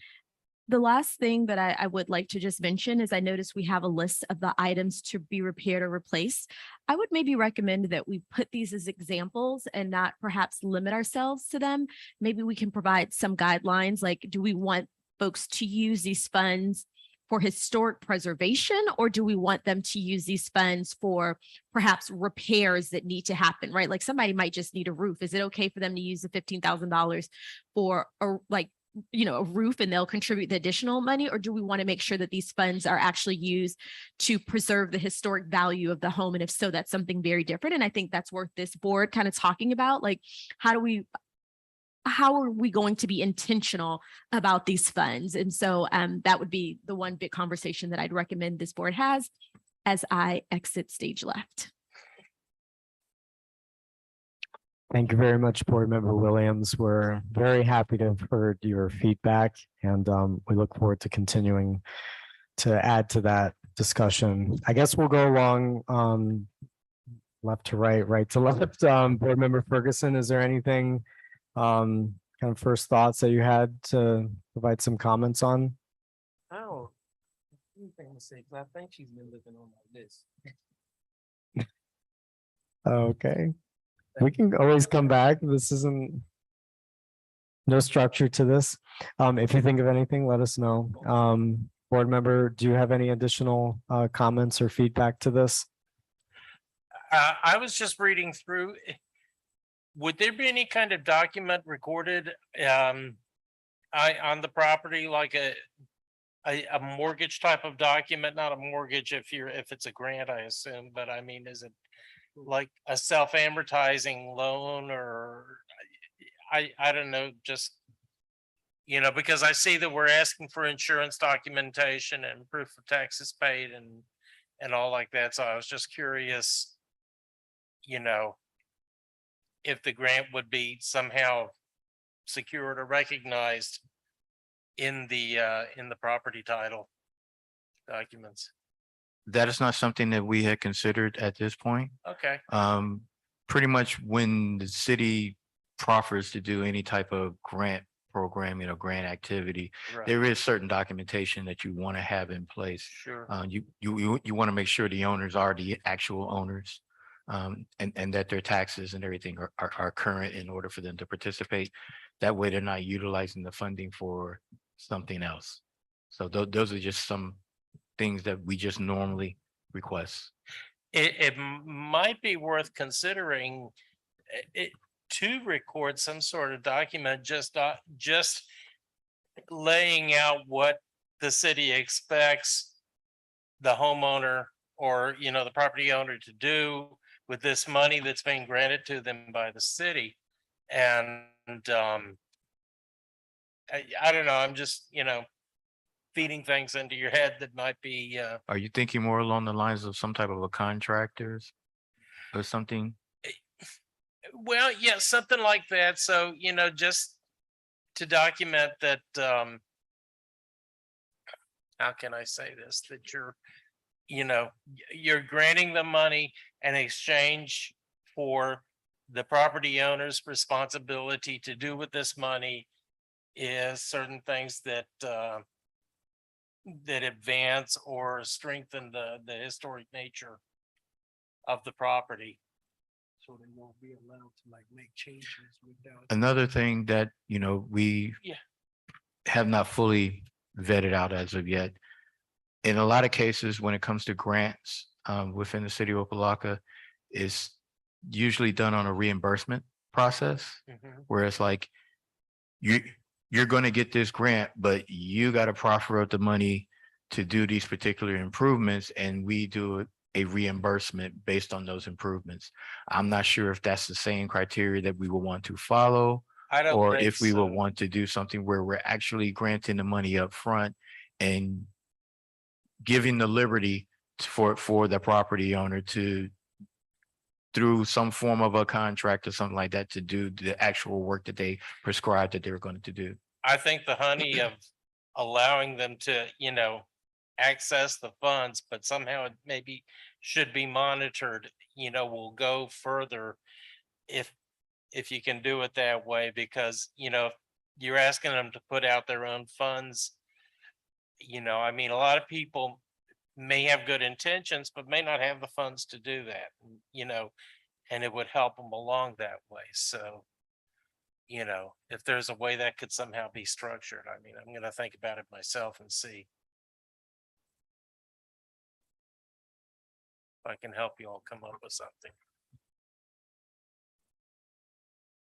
The last thing that I would like to just mention is I noticed we have a list of the items to be repaired or replaced. I would maybe recommend that we put these as examples and not perhaps limit ourselves to them. Maybe we can provide some guidelines, like, do we want folks to use these funds for historic preservation, or do we want them to use these funds for perhaps repairs that need to happen, right? Like somebody might just need a roof. Is it okay for them to use the $15,000 for a, like, you know, a roof and they'll contribute the additional money? Or do we want to make sure that these funds are actually used to preserve the historic value of the home? And if so, that's something very different. And I think that's worth this board kind of talking about, like, how are we going to be intentional about these funds? And so that would be the one big conversation that I'd recommend this board has as I exit stage left. Thank you very much, Board Member Williams. We're very happy to have heard your feedback, and we look forward to continuing to add to that discussion. I guess we'll go along left to right, right to left. Board Member Ferguson, is there anything kind of first thoughts that you had to provide some comments on? Oh, anything to say, 'cause I think she's been looking on my list. Okay, we can always come back. This isn't no structure to this. If you think of anything, let us know. Board member, do you have any additional comments or feedback to this? I was just reading through. Would there be any kind of document recorded on the property, like a mortgage type of document? Not a mortgage if it's a grant, I assume, but I mean, is it like a self-amortizing loan, or I don't know, just, you know, because I see that we're asking for insurance documentation and proof of taxes paid and all like that. So I was just curious, you know, if the grant would be somehow secured or recognized in the property title documents. That is not something that we had considered at this point. Okay. pretty much when the city proffers to do any type of grant programming or grant activity, Right, there is certain documentation that you want to have in place. sure. You want to make sure the owners are the actual owners. And that their taxes and everything are current in order for them to participate. That way they're not utilizing the funding for something else. So those are just some things that we just normally request. It might be worth considering it to record some sort of document, just laying out what the city expects the homeowner or, the property owner to do with this money that's being granted to them by the city. And I don't know, I'm just, feeding things into your head that might be Are you thinking more along the lines of some type of a contractors or something? well, yeah, something like that. So, just to document that, how can I say this, that you're granting the money in exchange for the property owner's responsibility to do with this money is certain things that that advance or strengthen the historic nature of the property. So they won't be allowed to like make changes without. Another thing that, we Yeah. have not fully vetted out as of yet. In a lot of cases, when it comes to grants within the city of Opa-locka, is usually done on a reimbursement process, Mhm. where it's like you're going to get this grant, but you got to proffer up the money to do these particular improvements, and we do a reimbursement based on those improvements. I'm not sure if that's the same criteria that we will want to follow, I don't or think if we will so. want to do something where we're actually granting the money up front and giving the liberty for the property owner to, through some form of a contract or something like that, to do the actual work that they prescribed that they were going to do. I think the honey of allowing them to, access the funds, but somehow it maybe should be monitored, will go further if you can do it that way, because, you're asking them to put out their own funds. I mean, a lot of people may have good intentions, but may not have the funds to do that, and it would help them along that way. So, if there's a way that could somehow be structured, I mean, I'm gonna think about it myself and see if I can help you all come up with something.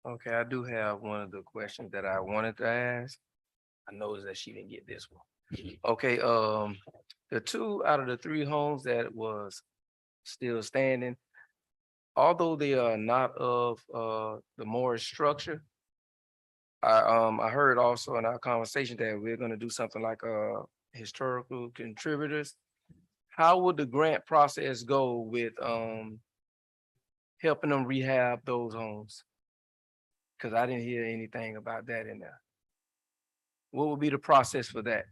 Okay, I do have one of the questions that I wanted to ask. I noticed that she didn't get this one. Okay, the 2 out of the 3 homes that was still standing, although they are not of the Morris structure, I heard also in our conversation that we're gonna do something like historical contributors. How would the grant process go with helping them rehab those homes? Cause I didn't hear anything about that in there. What would be the process for that?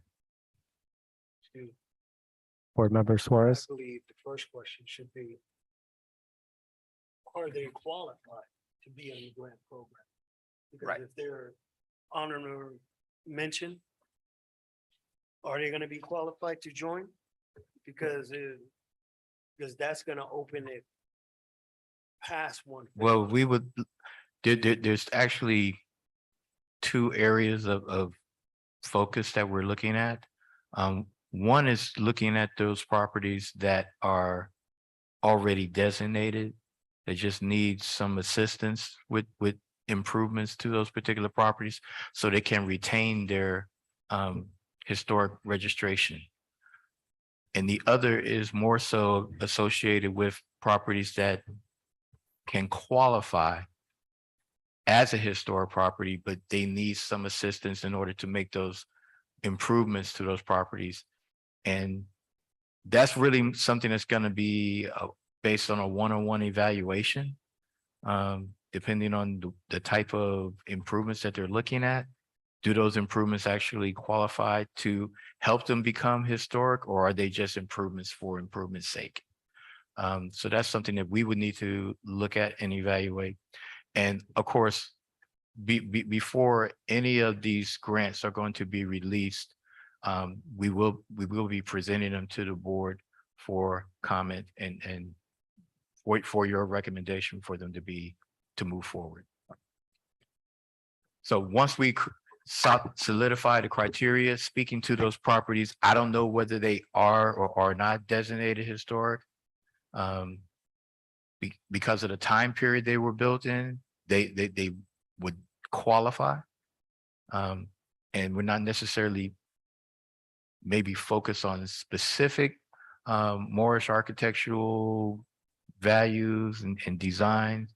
Board Member I Suarez. believe the first question should be, are they qualified to be in the grant program? Because Right. if they're honorary mention, are they gonna be qualified to join? Because that's gonna open it past one. Well, we would, there's actually 2 areas of focus that we're looking at. One is looking at those properties that are already designated. They just need some assistance with improvements to those particular properties so they can retain their historic registration. And the other is more so associated with properties that can qualify as a historic property, but they need some assistance in order to make those improvements to those properties. And that's really something that's going to be based on a one-on-one evaluation, depending on the type of improvements that they're looking at. Do those improvements actually qualify to help them become historic, or are they just improvements for improvement's sake? So that's something that we would need to look at and evaluate. And of course, before any of these grants are going to be released, we will be presenting them to the board for comment and for your recommendation for them to move forward. So once we solidify the criteria, speaking to those properties, I don't know whether they are or are not designated historic. Because of the time period they were built in, they would qualify. And we're not necessarily maybe focus on specific Moorish architectural values and designs,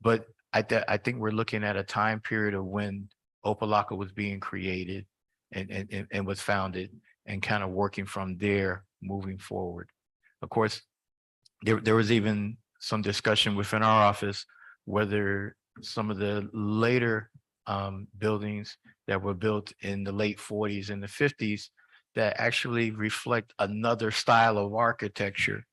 but I think we're looking at a time period of when Opa-locka was being created and was founded, and kind of working from there moving forward. Of course, there was even some discussion within our office whether some of the later buildings that were built in the late 40s and the 50s that actually reflect another style of architecture,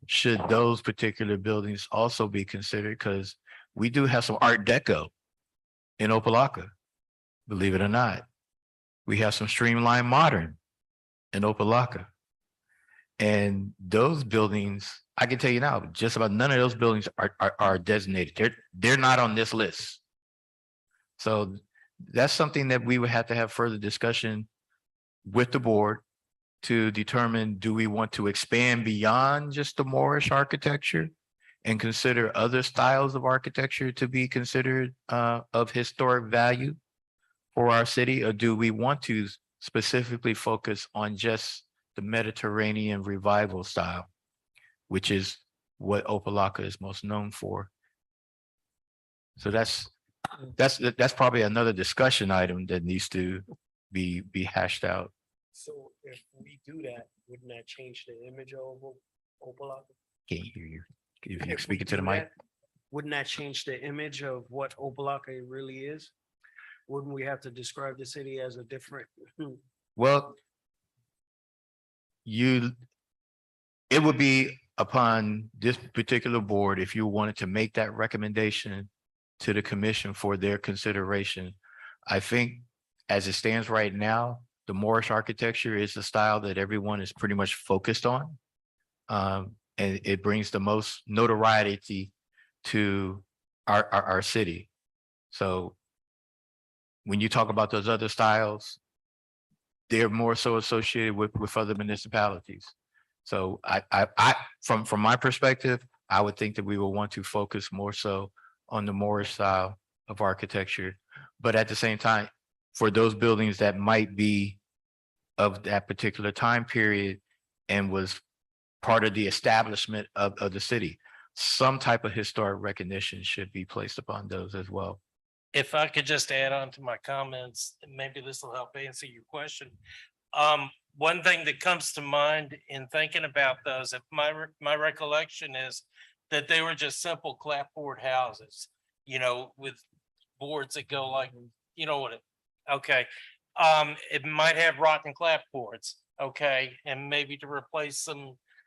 should those particular buildings also be considered? Because we do have some Art Deco in Opa-locka, believe it or not. We have some Streamline Modern in Opa-locka. And those buildings, I can tell you now, just about none of those buildings are designated. They're not on this list. So that's something that we would have to have further discussion with the board to determine, do we want to expand beyond just the Moorish architecture and consider other styles of architecture to be considered of historic value for our city? Or do we want to specifically focus on just the Mediterranean revival style, which is what Opa-locka is most known for? So that's probably another discussion item that needs to be hashed out. So if we do that, wouldn't that change the image of Opa-locka? Can't hear you. If If you're we speaking to the do mic. that, wouldn't that change the image of what Opa-locka really is? Wouldn't we have to describe the city as a different? Well, it would be upon this particular board, if you wanted to make that recommendation to the commission for their consideration. I think as it stands right now, the Moorish architecture is the style that everyone is pretty much focused on. And it brings the most notoriety to our city. So when you talk about those other styles, they're more so associated with other municipalities. So from my perspective, I would think that we will want to focus more so on the Moorish style of architecture. But at the same time, for those buildings that might be of that particular time period and was part of the establishment of the city, some type of historic recognition should be placed upon those as well. If I could just add on to my comments, maybe this will help answer your question. One thing that comes to mind in thinking about those, if my recollection is that they were just simple clapboard houses, with boards that go like, okay. It might have rotten clapboards, okay, and maybe to replace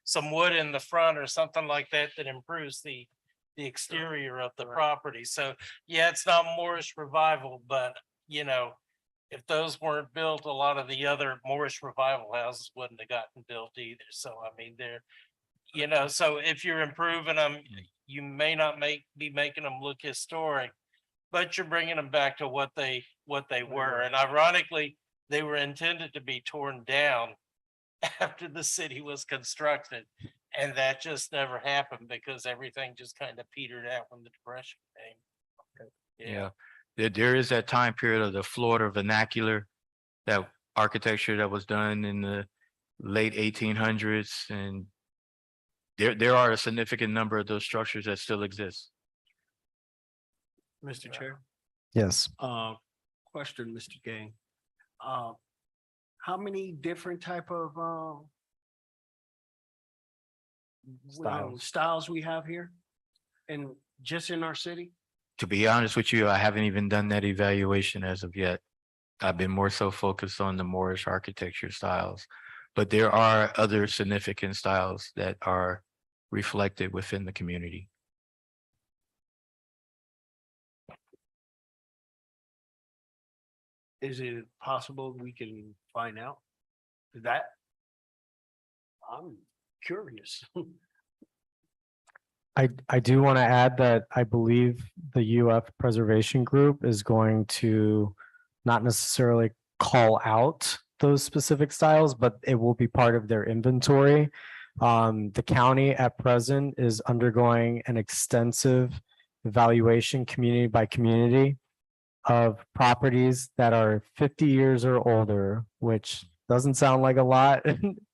some wood in the front or something like that that improves the exterior of the property. So yeah, it's not Moorish revival, but if those weren't built, a lot of the other Moorish revival houses wouldn't have gotten built either. So I mean, so if you're improving them, you may not be making them look historic, but you're bringing them back to what they were. And ironically, they were intended to be torn down after the city was constructed. And that just never happened because everything just kind of petered out when the Depression came. Yeah, there is that time period of the Florida vernacular, that architecture that was done in the late 1800s, and there are a significant number of those structures that still exist. Mr. Chair, Yes. question, Mr. Gang. How many different type of styles we have here? And just in our city? To be honest with you, I haven't even done that evaluation as of yet. I've been more so focused on the Moorish architecture styles, but there are other significant styles that are reflected within the community. Is it possible we can find out that? I'm curious. I do want to add that I believe the UF Preservation Group is going to not necessarily call out those specific styles, but it will be part of their inventory. The county at present is undergoing an extensive evaluation community by community of properties that are 50 years or older, which doesn't sound like a lot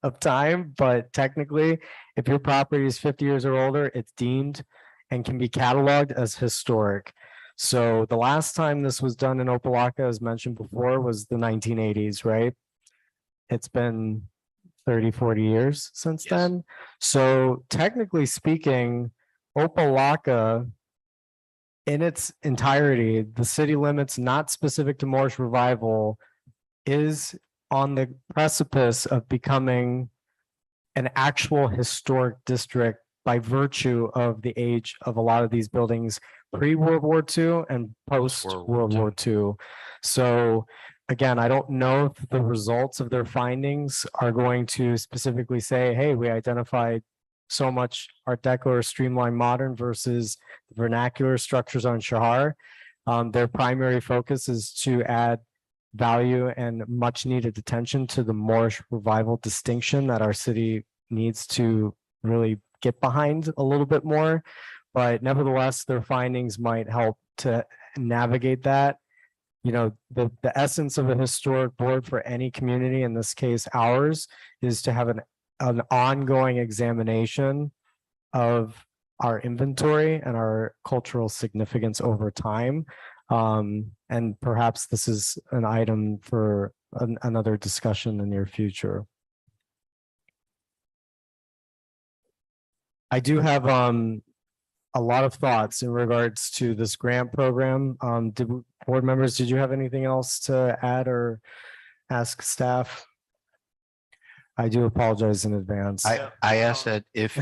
of time, but technically, if your property is 50 years or older, it's deemed and can be cataloged as historic. So the last time this was done in Opa-locka, as mentioned before, was the 1980s, right? It's been 30, 40 years since Yes. then. So technically speaking, Opa-locka in its entirety, the city limits not specific to Moorish revival is on the precipice of becoming an actual historic district by virtue of the age of a lot of these buildings pre-World War II and post-World War II. So again, I don't know if the results of their findings are going to specifically say, hey, we identified so much Art Deco or streamlined modern versus vernacular structures on Shahar. Their primary focus is to add value and much needed attention to the Moorish revival distinction that our city needs to really get behind a little bit more. But nevertheless, their findings might help to navigate that. You know, the essence of a historic board for any community, in this case ours, is to have an ongoing examination of our inventory and our cultural significance over time. And perhaps this is an item for another discussion in the near future. I do have a lot of thoughts in regards to this grant program. Board members, did you have anything else to add or ask staff? I do apologize in advance. I ask that if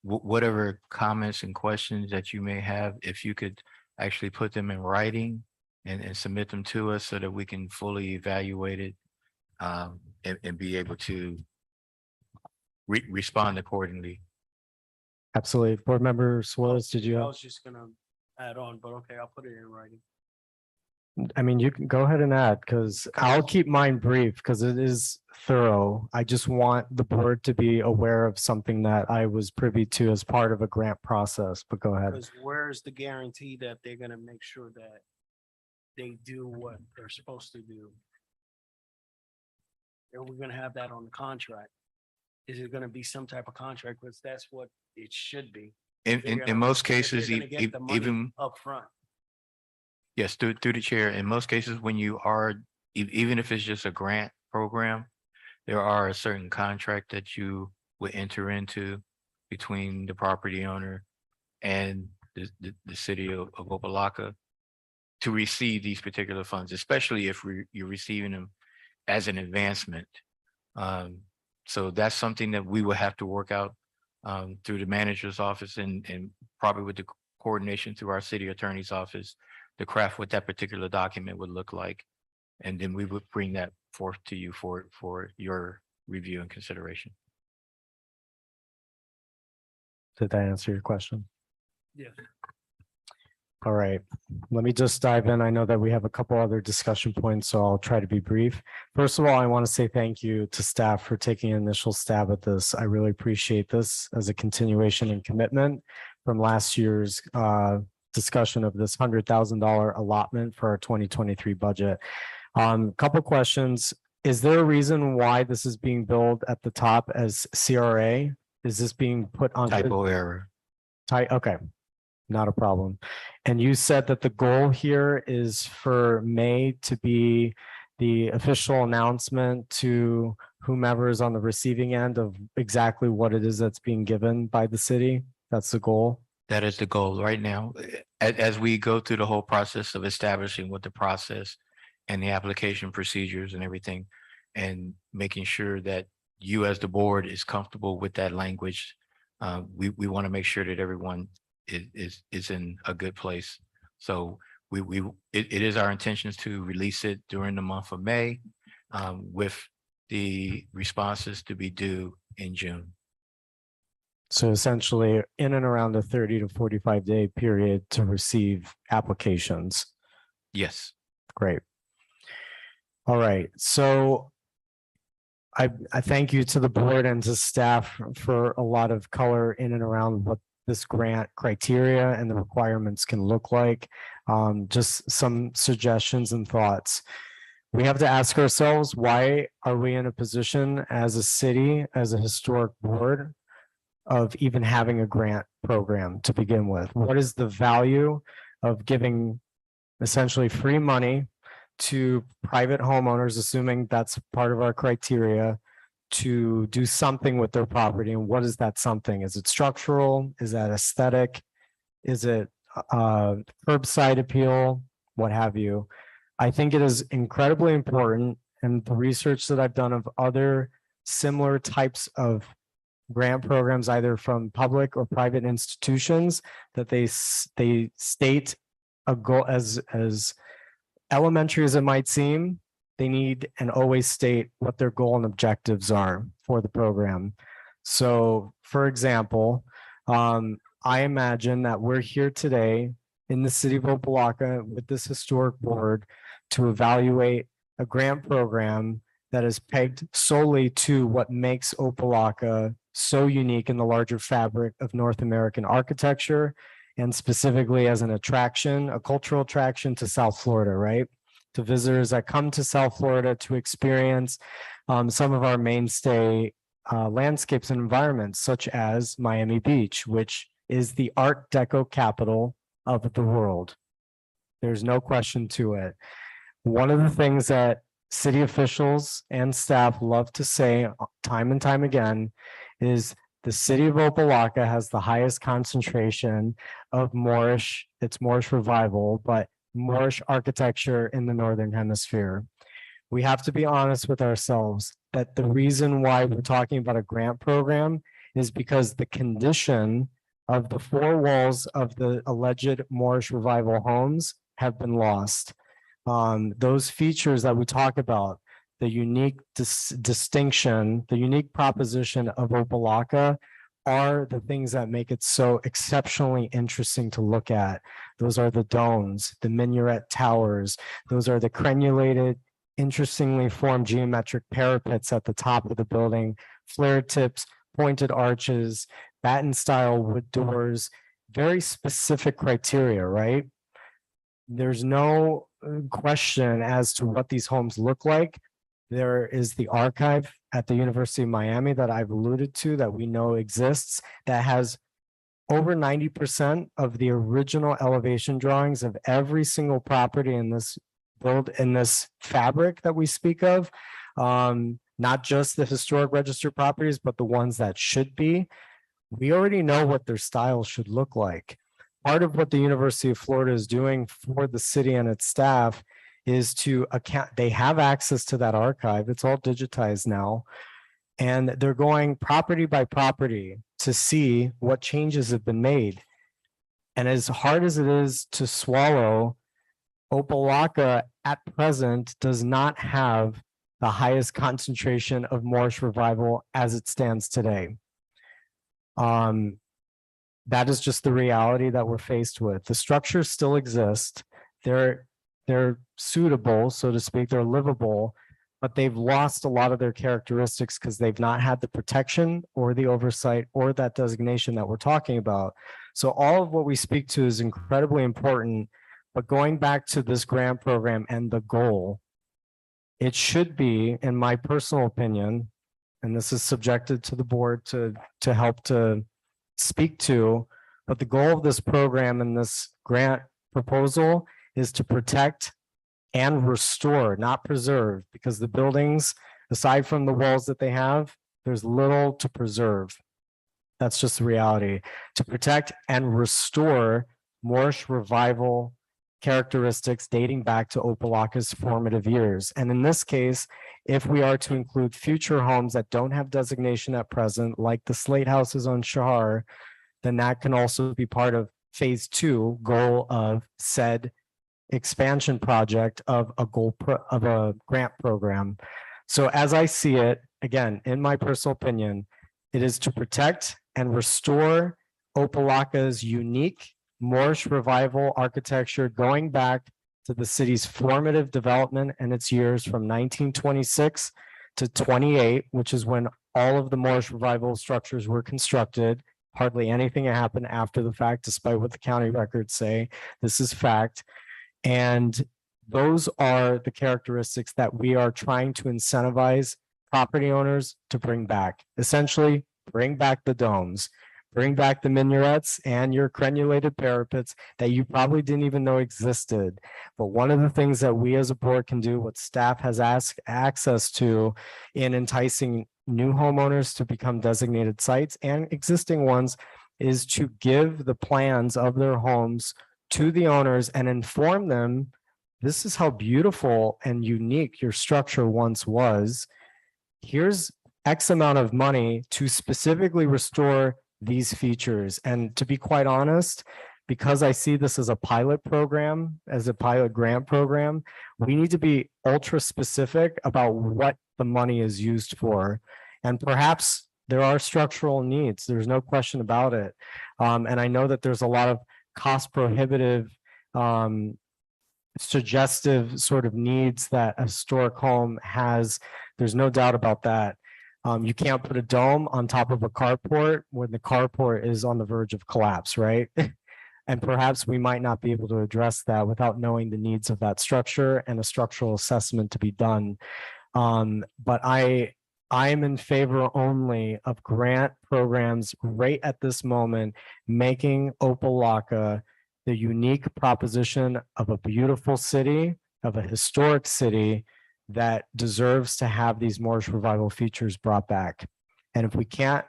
whatever comments and questions that you may have, if you could actually put them in writing and submit them to us so that we can fully evaluate it and be able to respond accordingly. Absolutely. Board member Suarez, did you I have? was just gonna add on, but okay, I'll put it in writing. I mean, you can go ahead and add, because I'll keep mine brief because it is thorough. I just want the board to be aware of something that I was privy to as part of a grant process, but go ahead. Because where's the guarantee that they're gonna make sure that they do what they're supposed to do? Are we gonna have that on the contract? Is it gonna be some type of contract? Because that's what it should be. In most cases, even Upfront. yes, through the chair, in most cases, when you are, even if it's just a grant program, there are a certain contract that you would enter into between the property owner and the city of Opa-locka to receive these particular funds, especially if you're receiving them as an advancement. So that's something that we will have to work out through the manager's office and probably with the coordination through our city attorney's office to craft what that particular document would look like. And then we would bring that forth to you for your review and consideration. Did that answer your question? Yeah. All right, let me just dive in. I know that we have a couple other discussion points, so I'll try to be brief. First of all, I want to say thank you to staff for taking an initial stab at this. I really appreciate this as a continuation and commitment from last year's discussion of this $100,000 allotment for our 2023 budget. Couple questions. Is there a reason why this is being billed at the top as CRA? Is this being put on Typo error. Okay, not a problem. And you said that the goal here is for May to be the official announcement to whomever is on the receiving end of exactly what it is that's being given by the city. That's the goal. That is the goal right now. As we go through the whole process of establishing what the process and the application procedures and everything, and making sure that you as the board is comfortable with that language we want to make sure that everyone is in a good place. So it is our intentions to release it during the month of May, with the responses to be due in June. So essentially in and around a 30 to 45 day period to receive applications. Yes. Great. All right, so I thank you to the board and to staff for a lot of color in and around what this grant criteria and the requirements can look like. Just some suggestions and thoughts. We have to ask ourselves, why are we in a position as a city, as a historic board, of even having a grant program to begin with? What is the value of giving essentially free money to private homeowners, assuming that's part of our criteria, to do something with their property? And what is that something? Is it structural? Is that aesthetic? Is it curbside appeal? What have you? I think it is incredibly important, and the research that I've done of other similar types of grant programs, either from public or private institutions, that they state a goal, as elementary as it might seem, they need and always state what their goal and objectives are for the program. So, for example, I imagine that we're here today in the city of Opa-locka with this historic board to evaluate a grant program that is pegged solely to what makes Opa-locka so unique in the larger fabric of North American architecture, and specifically as an attraction, a cultural attraction to South Florida, right? To visitors that come to South Florida to experience some of our mainstay landscapes and environments, such as Miami Beach, which is the Art Deco capital of the world. There's no question to it. One of the things that city officials and staff love to say time and time again is the city of Opa-locka has the highest concentration of Moorish, it's Moorish revival, but Moorish architecture in the Northern Hemisphere. We have to be honest with ourselves that the reason why we're talking about a grant program is because the condition of the four walls of the alleged Moorish revival homes have been lost. Those features that we talk about, the unique distinction, the unique proposition of Opa-locka, are the things that make it so exceptionally interesting to look at. Those are the domes, the minaret towers. Those are the crenulated, interestingly formed geometric parapets at the top of the building, flare tips, pointed arches, batten style wood doors, very specific criteria, right? There's no question as to what these homes look like. There is the archive at the University of Miami that I've alluded to that we know exists, that has over 90% of the original elevation drawings of every single property in this fabric that we speak of. Not just the historic registered properties, but the ones that should be. We already know what their style should look like. Part of what the University of Florida is doing for the city and its staff is to account, they have access to that archive. It's all digitized now. And they're going property by property to see what changes have been made. And as hard as it is to swallow, Opa-locka at present does not have the highest concentration of Moorish revival as it stands today. That is just the reality that we're faced with. The structures still exist. They're suitable, so to speak, they're livable, but they've lost a lot of their characteristics because they've not had the protection or the oversight or that designation that we're talking about. So all of what we speak to is incredibly important, but going back to this grant program and the goal, it should be, in my personal opinion, and this is subjected to the board to help to speak to, but the goal of this program and this grant proposal is to protect and restore, not preserve, because the buildings, aside from the walls that they have, there's little to preserve. That's just the reality. To protect and restore Moorish revival characteristics dating back to Opa-locka's formative years. And in this case, if we are to include future homes that don't have designation at present, like the slate houses on Shahar, then that can also be part of phase 2 goal of said expansion project of a grant program. So as I see it, again, in my personal opinion, it is to protect and restore Opa-locka's unique Moorish revival architecture going back to the city's formative development and its years from 1926 to 28, which is when all of the Moorish revival structures were constructed. Hardly anything happened after the fact, despite what the county records say. This is fact. And those are the characteristics that we are trying to incentivize property owners to bring back. Essentially, bring back the domes, bring back the minarets and your crenulated parapets that you probably didn't even know existed. But one of the things that we as a board can do, what staff has asked access to in enticing new homeowners to become designated sites and existing ones, is to give the plans of their homes to the owners and inform them, this is how beautiful and unique your structure once was. Here's X amount of money to specifically restore these features. And to be quite honest, because I see this as a pilot program, as a pilot grant program, we need to be ultra specific about what the money is used for. And perhaps there are structural needs. There's no question about it. And I know that there's a lot of cost prohibitive, suggestive sort of needs that a historic home has. There's no doubt about that. You can't put a dome on top of a carport when the carport is on the verge of collapse, right? And perhaps we might not be able to address that without knowing the needs of that structure and a structural assessment to be done. But I am in favor only of grant programs right at this moment, making Opa-locka the unique proposition of a beautiful city, of a historic city that deserves to have these Moorish revival features brought back. And if we can't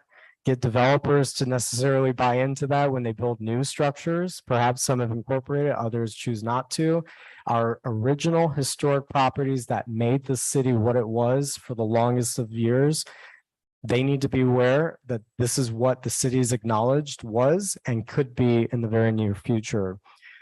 get developers to necessarily buy into that when they build new structures, perhaps some have incorporated, others choose not to. Our original historic properties that made the city what it was for the longest of years, they need to be aware that this is what the city's acknowledged was and could be in the very near future.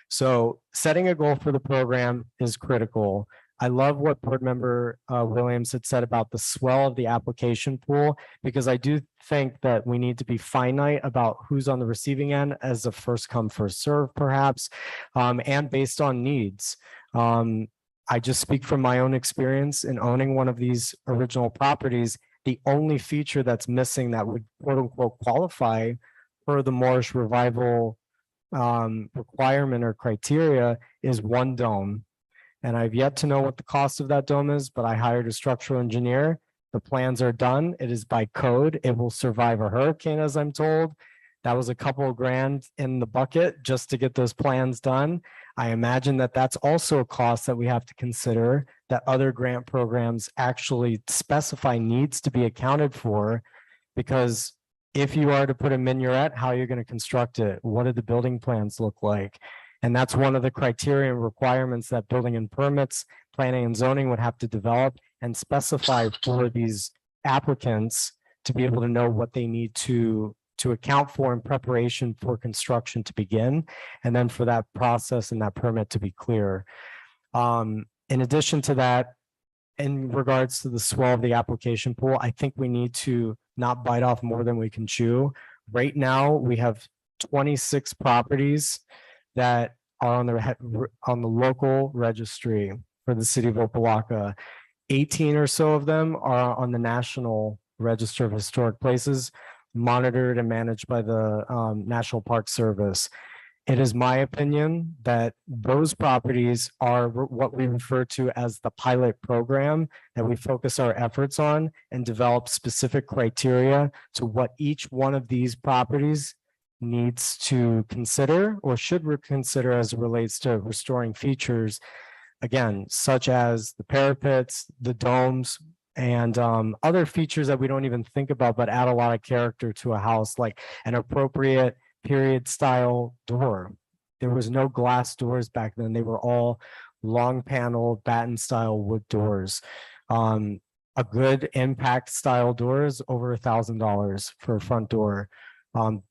So setting a goal for the program is critical. I love what board member Williams had said about the swell of the application pool, because I do think that we need to be finite about who's on the receiving end as a first come, first serve, perhaps, and based on needs. I just speak from my own experience in owning one of these original properties. The only feature that's missing that would quote unquote qualify for the Moorish revival requirement or criteria is one dome. And I've yet to know what the cost of that dome is, but I hired a structural engineer. The plans are done. It is by code. It will survive a hurricane, as I'm told. That was a couple of grand in the bucket just to get those plans done. I imagine that that's also a cost that we have to consider, that other grant programs actually specify needs to be accounted for. Because if you are to put a minaret, how are you going to construct it? What do the building plans look like? And that's one of the criteria and requirements that building and permits, planning and zoning would have to develop and specify for these applicants to be able to know what they need to account for in preparation for construction to begin, and then for that process and that permit to be clear. In addition to that, in regards to the swell of the application pool, I think we need to not bite off more than we can chew. Right now, we have 26 properties that are on the local registry for the city of Opa-locka. 18 or so of them are on the National Register of Historic Places, monitored and managed by the National Park Service. It is my opinion that those properties are what we refer to as the pilot program that we focus our efforts on and develop specific criteria to what each one of these properties needs to consider or should consider as it relates to restoring features, again, such as the parapets, the domes, and other features that we don't even think about but add a lot of character to a house, like an appropriate period style door. There was no glass doors back then. They were all long panel batten style wood doors. A good impact style door is over $1,000 for a front door.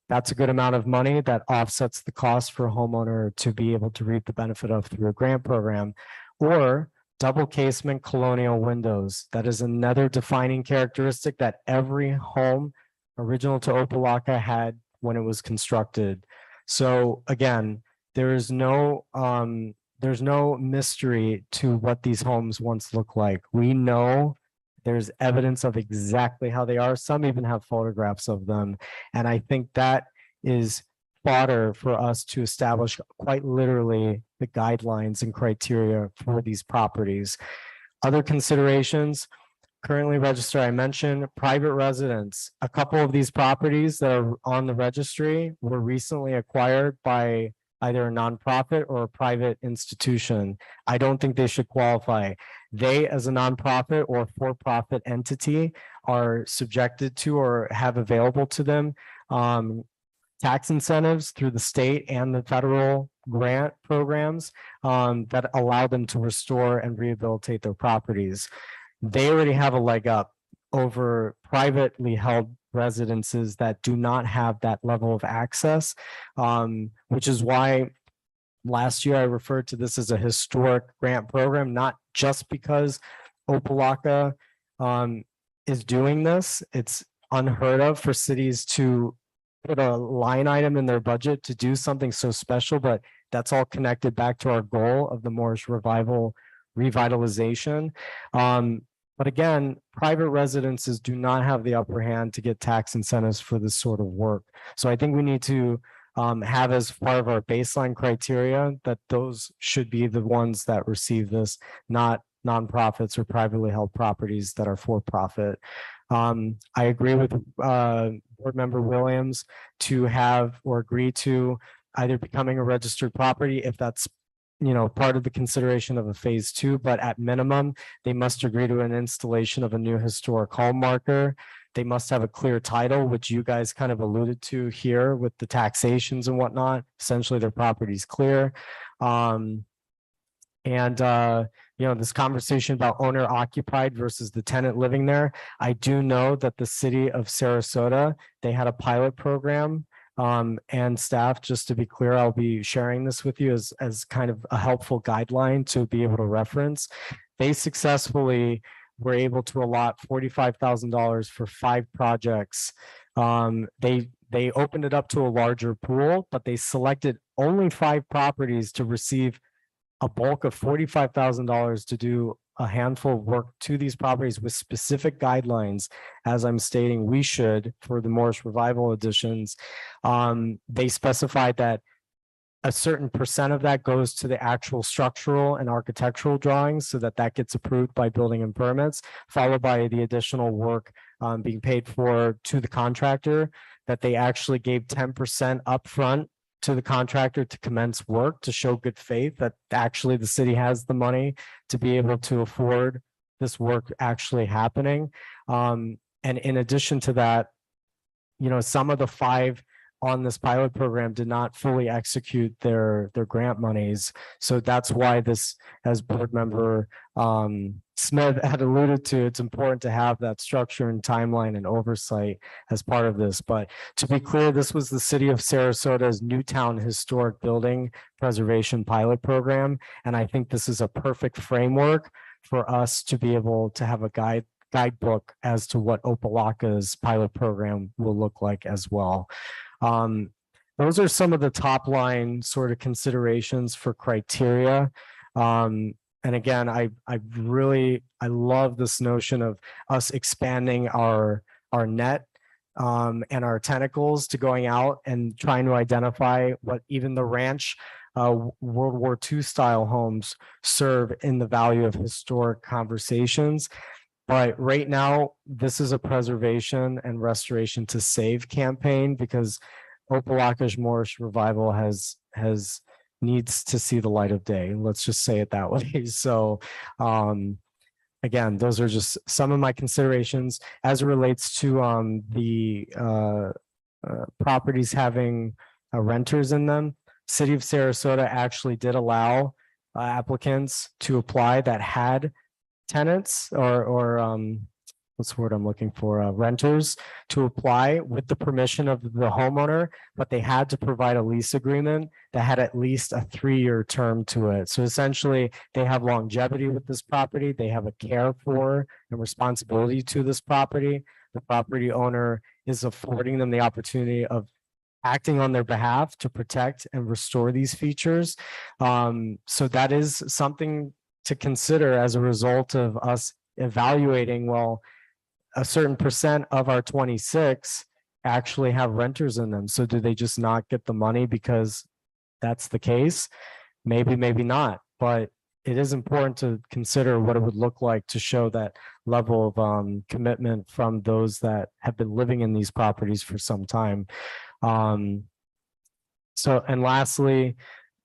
That's a good amount of money that offsets the cost for a homeowner to be able to reap the benefit of through a grant program. Or double casement colonial windows. That is another defining characteristic that every home original to Opa-locka had when it was constructed. So again, there's no mystery to what these homes once looked like. We know there's evidence of exactly how they are. Some even have photographs of them. And I think that is fodder for us to establish quite literally the guidelines and criteria for these properties. Other considerations, currently registered, I mentioned private residents. A couple of these properties that are on the registry were recently acquired by either a nonprofit or a private institution. I don't think they should qualify. They, as a nonprofit or for-profit entity, are subjected to or have available to them tax incentives through the state and the federal grant programs that allow them to restore and rehabilitate their properties. They already have a leg up over privately held residences that do not have that level of access, which is why last year I referred to this as a historic grant program, not just because Opa-locka is doing this. It's unheard of for cities to put a line item in their budget to do something so special, but that's all connected back to our goal of the Moorish revival revitalization. But again, private residences do not have the upper hand to get tax incentives for this sort of work. So I think we need to have as part of our baseline criteria that those should be the ones that receive this, not nonprofits or privately held properties that are for profit. I agree with Board Member Williams to have or agree to either becoming a registered property if that's part of the consideration of a phase 2, but at minimum, they must agree to an installation of a new historic hall marker. They must have a clear title, which you guys kind of alluded to here with the taxations and whatnot. Essentially, their property's clear. This conversation about owner occupied versus the tenant living there. I do know that the city of Sarasota, they had a pilot program. And staff, just to be clear, I'll be sharing this with you as kind of a helpful guideline to be able to reference. They successfully were able to allot $45,000 for 5 projects. They opened it up to a larger pool, but they selected only 5 properties to receive a bulk of $45,000 to do a handful of work to these properties with specific guidelines, as I'm stating we should for the Moorish Revival editions. They specified that a certain percent of that goes to the actual structural and architectural drawings so that gets approved by building and permits, followed by the additional work being paid for to the contractor, that they actually gave 10% upfront to the contractor to commence work to show good faith that actually the city has the money to be able to afford this work actually happening. And in addition to that, some of the 5 on this pilot program did not fully execute their grant monies. So that's why this, as Board Member Smith had alluded to, it's important to have that structure and timeline and oversight as part of this. But to be clear, this was the city of Sarasota's Newtown Historic Building Preservation Pilot Program. And I think this is a perfect framework for us to be able to have a guidebook as to what Opa-locka's pilot program will look like as well. Those are some of the top line sort of considerations for criteria. And again, I love this notion of us expanding our net and our tentacles to going out and trying to identify what even the ranch World War II style homes serve in the value of historic conversations. But right now, this is a preservation and restoration to save campaign because Opa-locka's Moorish revival needs to see the light of day. Let's just say it that way. So again, those are just some of my considerations as it relates to the properties having renters in them. City of Sarasota actually did allow applicants to apply that had tenants or what's the word I'm looking for, renters to apply with the permission of the homeowner, but they had to provide a lease agreement that had at least a 3-year term to it. So essentially, they have longevity with this property. They have a care for and responsibility to this property. The property owner is affording them the opportunity of acting on their behalf to protect and restore these features. So that is something to consider as a result of us evaluating, well, a certain percent of our 26 actually have renters in them. So do they just not get the money because that's the case? Maybe, maybe not, but it is important to consider what it would look like to show that level of commitment from those that have been living in these properties for some time. And lastly,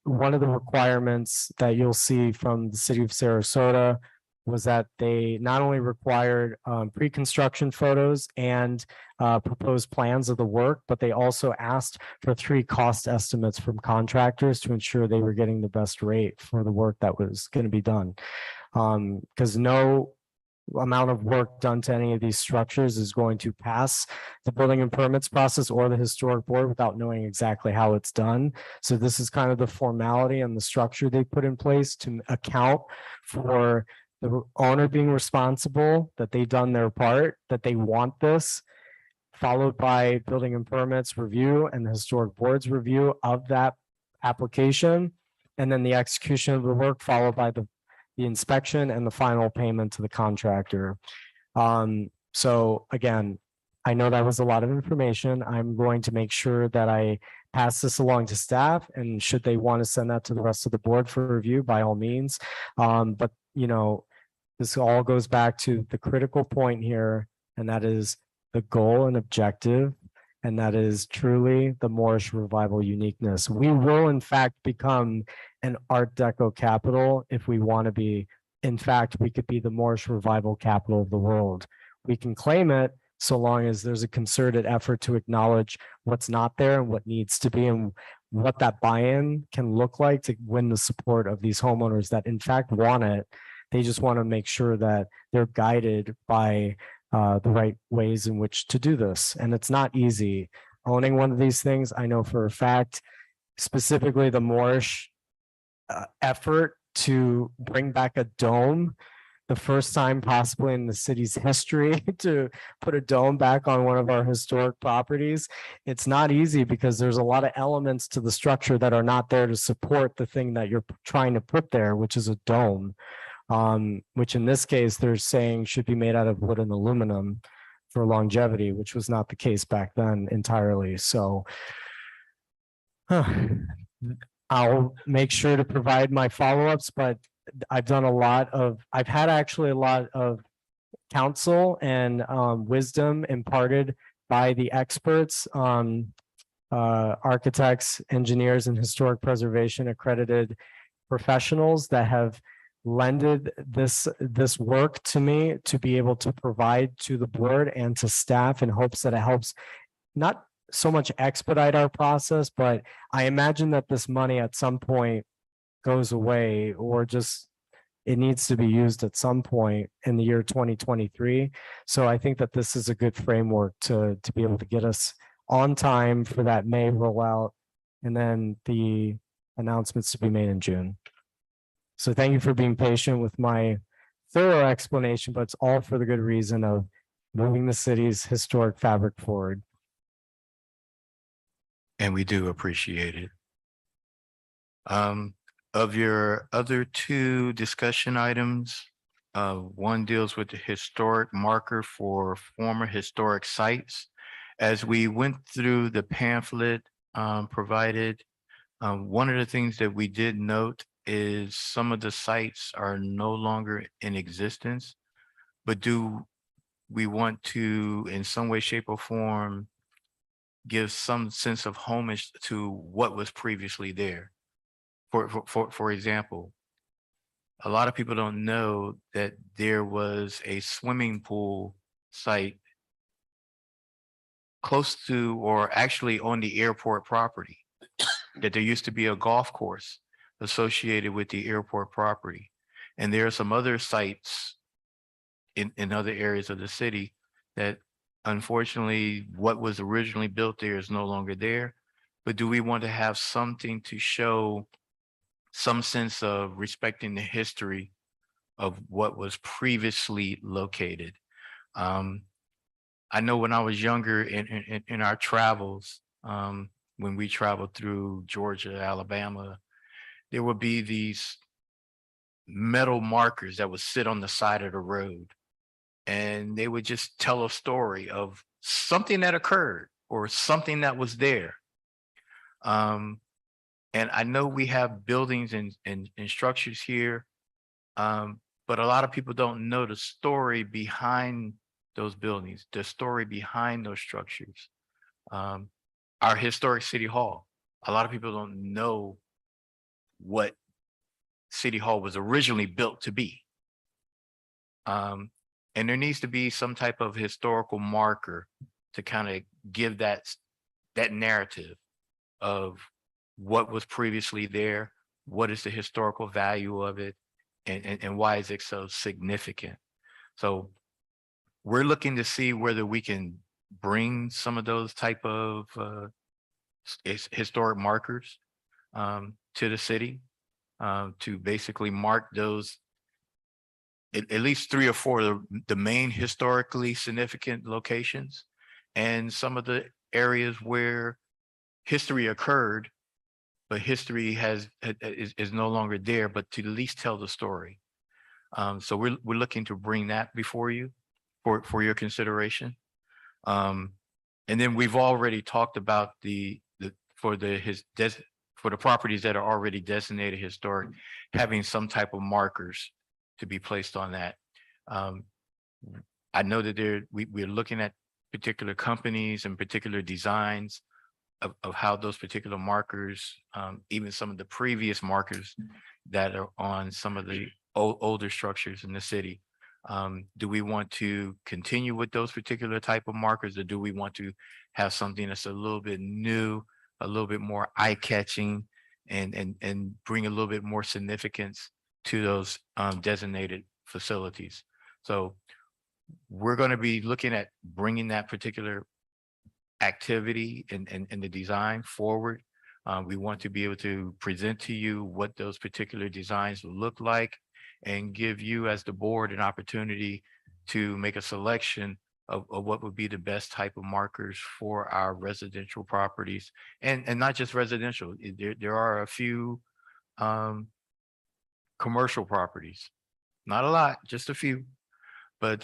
one of the requirements that you'll see from the city of Sarasota was that they not only required pre-construction photos and proposed plans of the work, but they also asked for 3 cost estimates from contractors to ensure they were getting the best rate for the work that was going to be done. Because no amount of work done to any of these structures is going to pass the building and permits process or the historic board without knowing exactly how it's done. So this is kind of the formality and the structure they put in place to account for the owner being responsible, that they've done their part, that they want this, followed by building and permits review and the historic board's review of that application, and then the execution of the work followed by the inspection and the final payment to the contractor. So again, I know that was a lot of information. I'm going to make sure that I pass this along to staff, and should they want to send that to the rest of the board for review, by all means. But you know, this all goes back to the critical point here, and that is the goal and objective, and that is truly the Moorish revival uniqueness. We will in fact become an Art Deco capital if we want to be. In fact, we could be the Moorish revival capital of the world. We can claim it so long as there's a concerted effort to acknowledge what's not there and what needs to be, and what that buy-in can look like to win the support of these homeowners that in fact want it. They just want to make sure that they're guided by the right ways in which to do this. And it's not easy. Owning one of these things, I know for a fact, specifically the Moorish effort to bring back a dome, the first time possibly in the city's history to put a dome back on one of our historic properties. It's not easy because there's a lot of elements to the structure that are not there to support the thing that you're trying to put there, which is a dome. Which in this case, they're saying should be made out of wood and aluminum for longevity, which was not the case back then entirely. So I'll make sure to provide my follow-ups, but I've had actually a lot of counsel and wisdom imparted by the experts, architects, engineers, and historic preservation accredited professionals that have lended this work to me to be able to provide to the board and to staff in hopes that it helps not so much expedite our process, but I imagine that this money at some point goes away, or just it needs to be used at some point in the year 2023. So I think that this is a good framework to be able to get us on time for that May rollout, and then the announcements to be made in June. So thank you for being patient with my thorough explanation, but it's all for the good reason of moving the city's historic fabric forward. And we do appreciate it. Of your other 2 discussion items, one deals with the historic marker for former historic sites. As we went through the pamphlet provided, one of the things that we did note is some of the sites are no longer in existence, but do we want to, in some way, shape, or form, give some sense of homage to what was previously there? For example, a lot of people don't know that there was a swimming pool site close to, or actually on the airport property. that there used to be a golf course associated with the airport property. And there are some other sites in other areas of the city that unfortunately, what was originally built there is no longer there. But do we want to have something to show some sense of respecting the history of what was previously located? I know when I was younger in our travels, when we traveled through Georgia, Alabama, there would be these metal markers that would sit on the side of the road. And they would just tell a story of something that occurred or something that was there. And I know we have buildings and structures here, but a lot of people don't know the story behind those buildings, the story behind those structures. Our historic city hall, a lot of people don't know what City Hall was originally built to be. And there needs to be some type of historical marker to kind of give that narrative of what was previously there, what is the historical value of it, and why is it so significant. So we're looking to see whether we can bring some of those type of historic markers to the city, to basically mark those at least 3 or 4 of the main historically significant locations, and some of the areas where history occurred, but history is no longer there, but to at least tell the story. So we're looking to bring that before you for your consideration. And then we've already talked about for the properties that are already designated historic, having some type of markers to be placed on that. I know that we're looking at particular companies and particular designs of how those particular markers, even some of the previous markers that are on some of the older structures in the city. Do we want to continue with those particular type of markers, or do we want to have something that's a little bit new, a little bit more eye-catching, and bring a little bit more significance to those designated facilities? So we're going to be looking at bringing that particular activity and the design forward. We want to be able to present to you what those particular designs will look like, and give you as the board an opportunity to make a selection of what would be the best type of markers for our residential properties, and not just residential. There are a few commercial properties, not a lot, just a few, but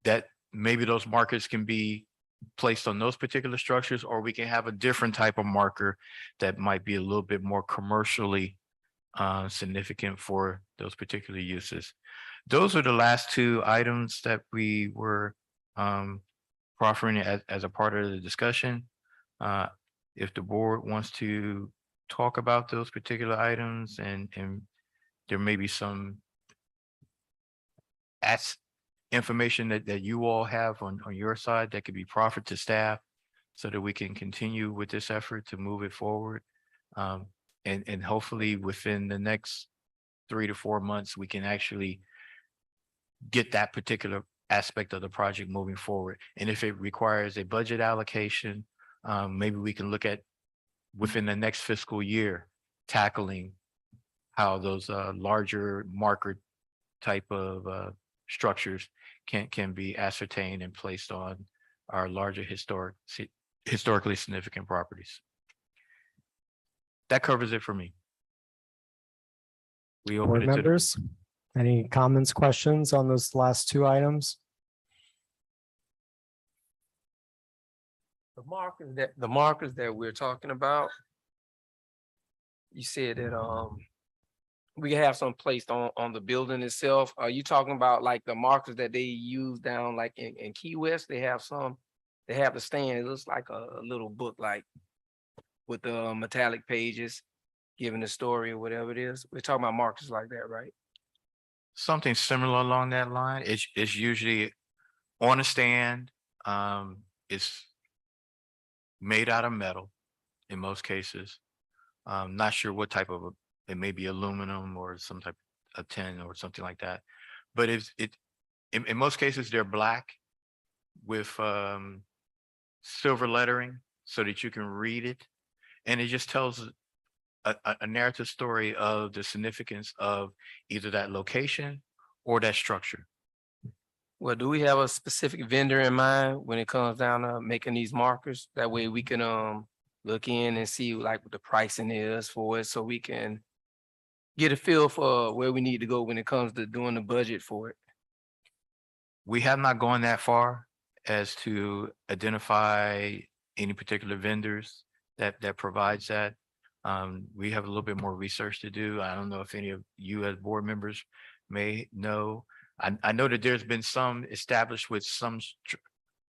that maybe those markers can be placed on those particular structures, or we can have a different type of marker that might be a little bit more commercially significant for those particular uses. Those are the last 2 items that we were proffering as a part of the discussion. If the board wants to talk about those particular items, and there may be some information that you all have on your side that could be proffered to staff, so that we can continue with this effort to move it forward. And hopefully within the next 3 to 4 months, we can actually get that particular aspect of the project moving forward. And if it requires a budget allocation, maybe we can look at within the next fiscal year, tackling how those larger marker type of structures can be ascertained and placed on our larger historically significant properties. That covers it for me. We open Board it to the- members, any comments, questions on those last 2 items? The markers that we're talking about, you said that we can have some placed on the building itself. Are you talking about like the markers that they use down like in Key West? They have the stand. It looks like a little book, like with the metallic pages, giving the story or whatever it is. We're talking about markers like that, right? Something similar along that line. It's usually on a stand. It's made out of metal in most cases. Not sure what type of, it may be aluminum or some type of tin or something like that. But in most cases, they're black with silver lettering so that you can read it. And it just tells a narrative story of the significance of either that location or that structure. Well, do we have a specific vendor in mind when it comes down to making these markers? That way we can look in and see like what the pricing is for it, so we can get a feel for where we need to go when it comes to doing the budget for it. We have not gone that far as to identify any particular vendors that provides that. We have a little bit more research to do. I don't know if any of you as board members may know. I know that there's been some established with some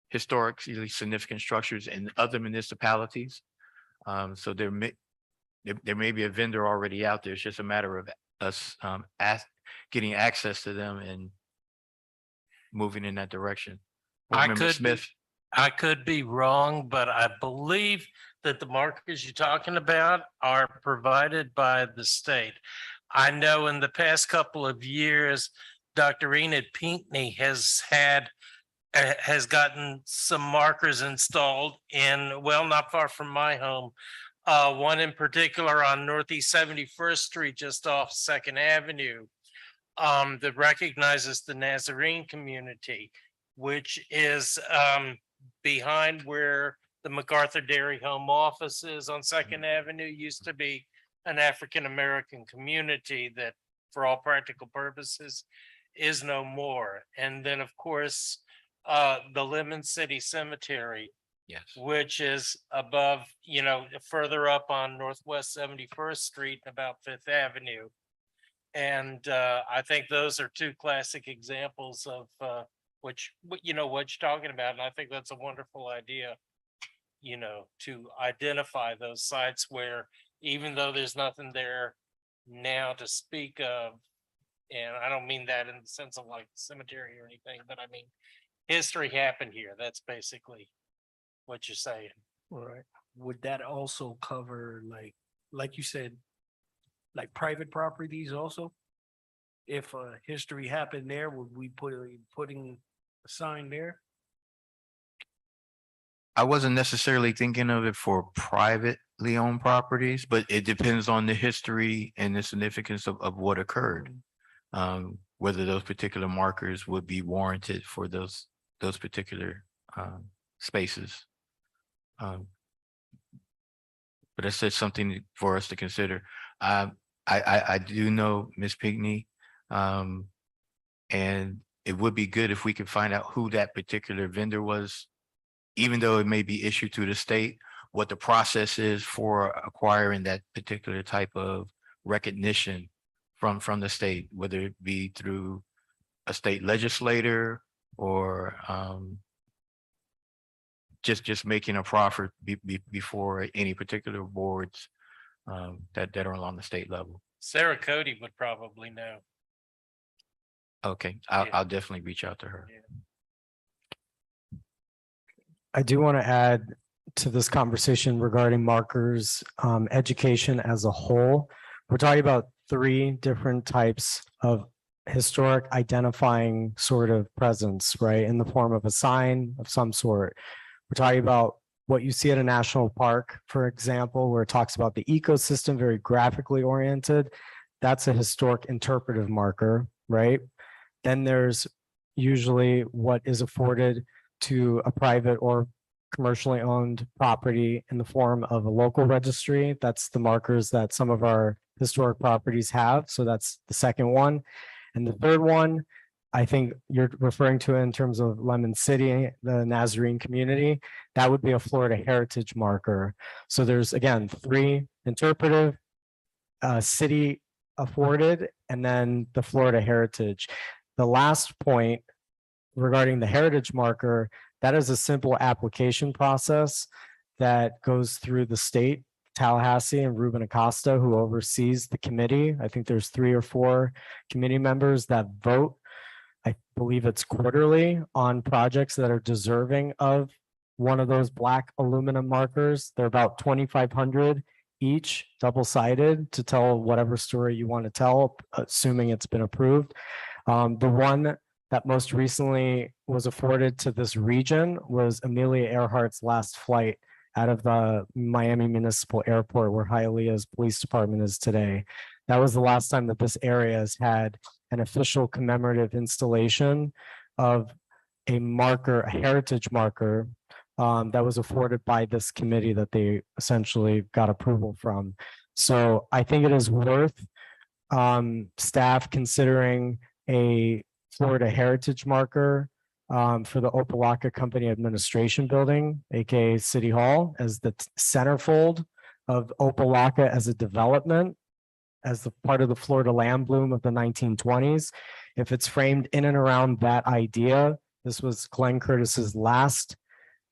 historically significant structures in other municipalities. So there may be a vendor already out there. It's just a matter of us getting access to them and moving in that direction. Board I Member could be- Smith. I could be wrong, but I believe that the markers you're talking about are provided by the state. I know in the past couple of years, Dr. Enid Pinckney has gotten some markers installed in, well, not far from my home. One in particular on Northeast 71st Street, just off Second Avenue, that recognizes the Nazarene community, which is behind where the MacArthur Dairy Home office is on Second Avenue. Used to be an African-American community that, for all practical purposes, is no more. And then, of course, the Lemon City Cemetery, Yes. which is above, further up on Northwest 71st Street and about Fifth Avenue. And I think those are two classic examples of what you're talking about. And I think that's a wonderful idea, to identify those sites where, even though there's nothing there now to speak of, and I don't mean that in the sense of like cemetery or anything, but I mean, history happened here. That's basically what you're saying. Right. Would that also cover like you said, like private properties also? If history happened there, would we putting a sign there? I wasn't necessarily thinking of it for privately owned properties, but it depends on the history and the significance of what occurred. Whether those particular markers would be warranted for those particular spaces. But I said something for us to consider. I do know Ms. Pinckney, and it would be good if we could find out who that particular vendor was, even though it may be issued to the state, what the process is for acquiring that particular type of recognition from the state, whether it be through a state legislator or just making a proffer before any particular boards that are on the state level. Sarah Cody would probably know. Okay, Yeah. I'll definitely reach out to her. I do want to add to this conversation regarding markers, education as a whole. We're talking about 3 different types of historic identifying sort of presence, right? In the form of a sign of some sort. We're talking about what you see at a national park, for example, where it talks about the ecosystem, very graphically oriented. That's a historic interpretive marker, right? Then there's usually what is afforded to a private or commercially owned property in the form of a local registry. That's the markers that some of our historic properties have. So that's the second one. And the third one, I think you're referring to it in terms of Lemon City, the Nazarene community, that would be a Florida heritage marker. So there's, again, 3 interpretive, city afforded, and then the Florida heritage. The last point regarding the heritage marker, that is a simple application process that goes through the state, Tallahassee, and Ruben Acosta, who oversees the committee. I think there's 3 or 4 committee members that vote. I believe it's quarterly on projects that are deserving of one of those black aluminum markers. They're about 2,500 each, double-sided, to tell whatever story you want to tell, assuming it's been approved. The one that most recently was afforded to this region was Amelia Earhart's last flight out of the Miami Municipal Airport, where Hialeah's police department is today. That was the last time that this area has had an official commemorative installation of a marker, a heritage marker, that was afforded by this committee that they essentially got approval from. So I think it is worth staff considering a Florida heritage marker for the Opa-locka Company Administration Building, aka City Hall, as the centerfold of Opa-locka as a development, as the part of the Florida land bloom of the 1920s. If it's framed in and around that idea, this was Glenn Curtis's last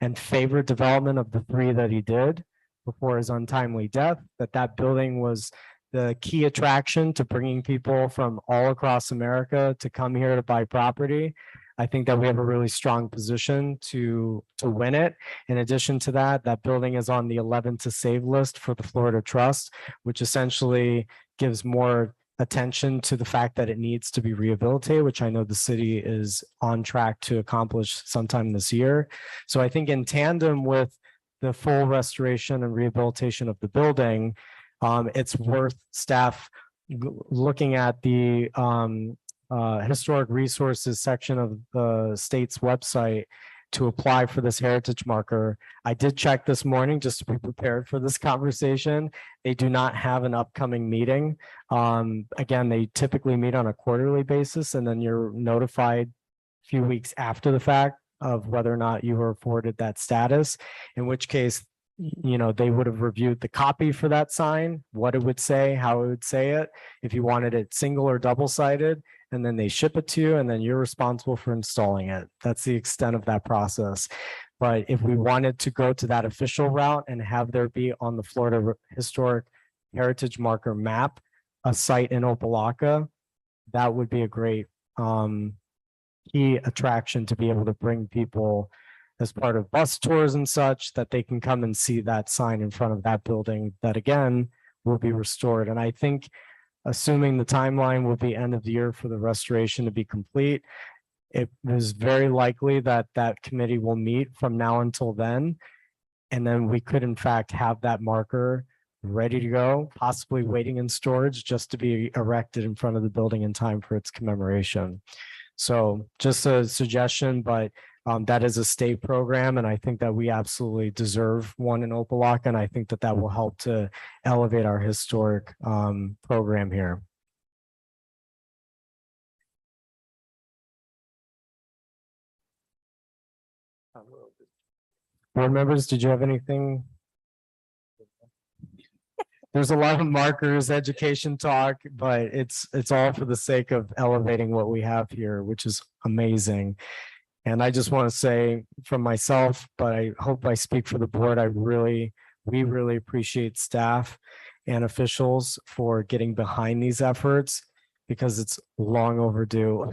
and favorite development of the three that he did before his untimely death, that building was the key attraction to bringing people from all across America to come here to buy property. I think that we have a really strong position to win it. In addition to that, that building is on the 11 to save list for the Florida Trust, which essentially gives more attention to the fact that it needs to be rehabilitated, which I know the city is on track to accomplish sometime this year. So I think in tandem with the full restoration and rehabilitation of the building, it's worth staff looking at the historic resources section of the state's website to apply for this heritage marker. I did check this morning just to be prepared for this conversation. They do not have an upcoming meeting. Again, they typically meet on a quarterly basis, and then you're notified a few weeks after the fact of whether or not you were afforded that status, in which case, you know, they would have reviewed the copy for that sign, what it would say, how it would say it, if you wanted it single or double-sided, and then they ship it to you, and then you're responsible for installing it. That's the extent of that process. But if we wanted to go to that official route and have there be on the Florida Historic Heritage Marker map a site in Opa-locka, that would be a great key attraction to be able to bring people as part of bus tours and such, that they can come and see that sign in front of that building that again will be restored. And I think, assuming the timeline will be end of the year for the restoration to be complete, it is very likely that that committee will meet from now until then. And then we could in fact have that marker ready to go, possibly waiting in storage just to be erected in front of the building in time for its commemoration. So just a suggestion, but that is a state program, and I think that we absolutely deserve one in Opa-locka, and I think that that will help to elevate our historic program here. Board members, did you have anything? There's a lot of markers, education talk, but it's all for the sake of elevating what we have here, which is amazing. And I just want to say from myself, but I hope I speak for the board, we really appreciate staff and officials for getting behind these efforts, because it's long overdue.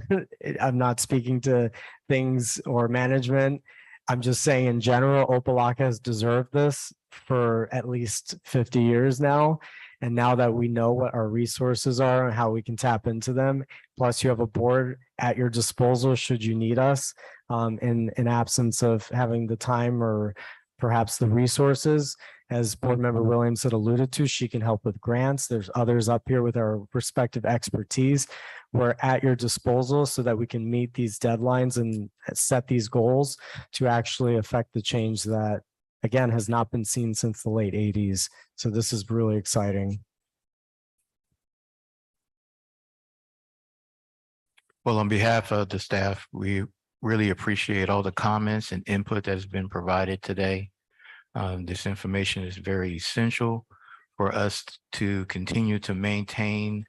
I'm not speaking to things or management. I'm just saying in general, Opa-locka has deserved this for at least 50 years now. And now that we know what our resources are and how we can tap into them, plus you have a board at your disposal should you need us, in absence of having the time or perhaps the resources. As board member Williams had alluded to, she can help with grants. There's others up here with our respective expertise. We're at your disposal so that we can meet these deadlines and set these goals to actually affect the change that, again, has not been seen since the late 80s. So this is really exciting. Well, on behalf of the staff, we really appreciate all the comments and input that has been provided today. This information is very essential for us to continue to maintain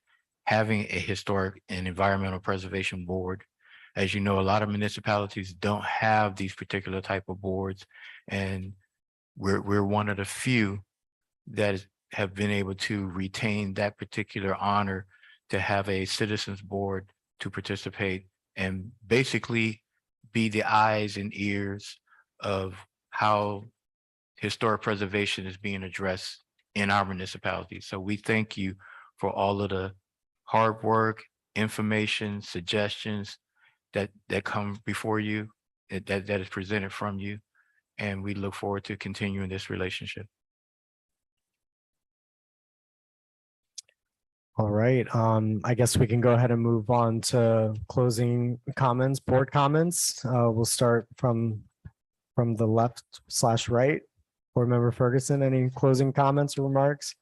having a historic and environmental preservation board. As you know, a lot of municipalities don't have these particular type of boards, and we're one of the few that have been able to retain that particular honor to have a citizens board to participate and basically be the eyes and ears of how historic preservation is being addressed in our municipality. So we thank you for all of the hard work, information, suggestions that come before you, that is presented from you. And we look forward to continuing this relationship. All right, I guess we can go ahead and move on to closing comments, board comments. We'll start from the left/right. Board Member Ferguson, any closing comments or remarks?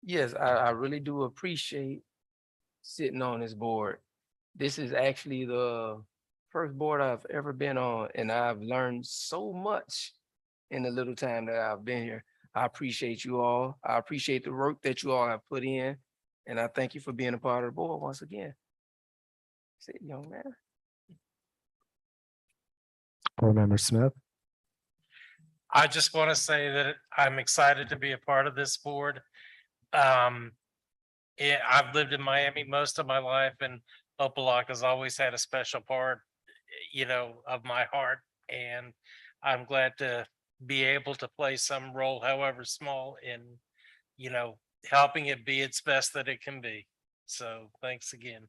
Yes, I really do appreciate sitting on this board. This is actually the first board I've ever been on, and I've learned so much in the little time that I've been here. I appreciate you all. I appreciate the work that you all have put in, and I thank you for being a part of the board once again. Sit, young man. Board Member Smith. I just want to say that I'm excited to be a part of this board. Yeah, I've lived in Miami most of my life, and Opa-locka has always had a special part, of my heart. And I'm glad to be able to play some role, however small, in, helping it be its best that it can be. So thanks again.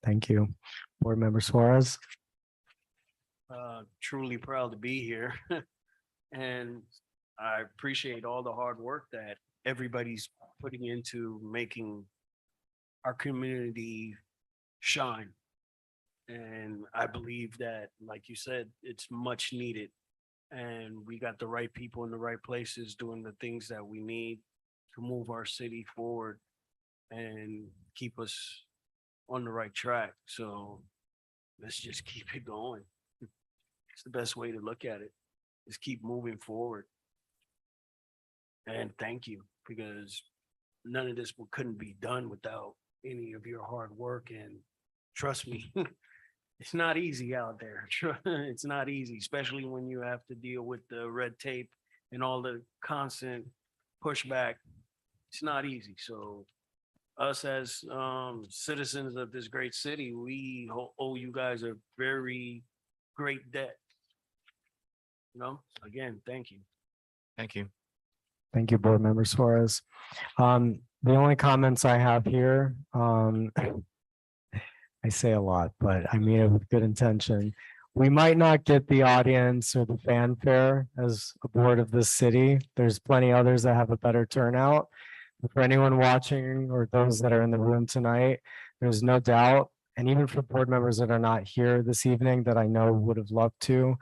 Thank you. Board Member Suarez. Truly proud to be here. And I appreciate all the hard work that everybody's putting into making our community shine. And I believe that, like you said, it's much needed. And we got the right people in the right places doing the things that we need to move our city forward and keep us on the right track. So let's just keep it going. It's the best way to look at it, is keep moving forward. And thank you, because none of this couldn't be done without any of your hard work. And trust me, it's not easy out there. It's not easy, especially when you have to deal with the red tape and all the constant pushback. It's not easy. So us as citizens of this great city, we owe you guys a very great debt. Again, thank you. Thank you. Thank you, Board Member Suarez. The only comments I have here, I say a lot, but I mean it with good intention. We might not get the audience or the fanfare as a board of this city. There's plenty others that have a better turnout. But for anyone watching or those that are in the room tonight, there's no doubt, and even for board members that are not here this evening that I know would have loved to,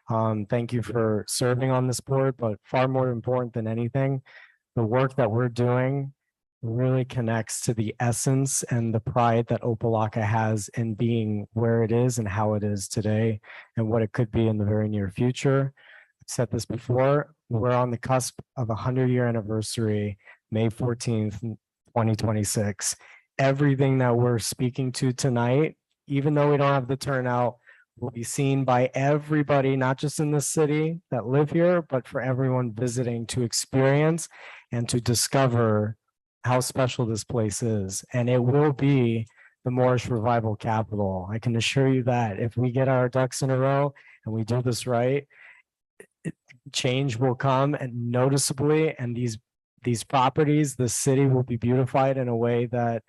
thank you for serving on this board, but far more important than anything, the work that we're doing really connects to the essence and the pride that Opa-locka has in being where it is and how it is today and what it could be in the very near future. I've said this before, we're on the cusp of a 100-year anniversary, May 14th, 2026. Everything that we're speaking to tonight, even though we don't have the turnout, will be seen by everybody, not just in the city that live here, but for everyone visiting to experience and to discover how special this place is. And it will be the Moorish revival capital. I can assure you that if we get our ducks in a row and we do this right, change will come and noticeably, and these properties, the city will be beautified in a way that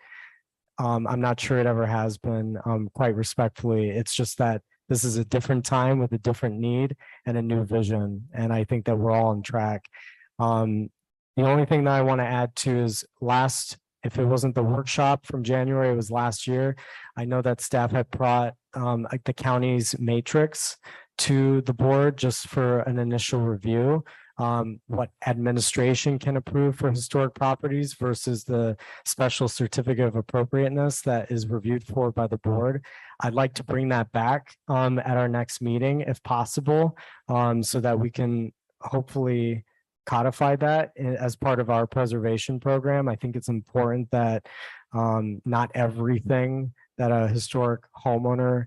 I'm not sure it ever has been, quite respectfully. It's just that this is a different time with a different need and a new vision. And I think that we're all on track. The only thing that I want to add to is if it wasn't the workshop from January, it was last year. I know that staff had brought the county's matrix to the board just for an initial review. What administration can approve for historic properties versus the special certificate of appropriateness that is reviewed for by the board. I'd like to bring that back at our next meeting if possible, so that we can hopefully codify that as part of our preservation program. I think it's important that not everything that a historic homeowner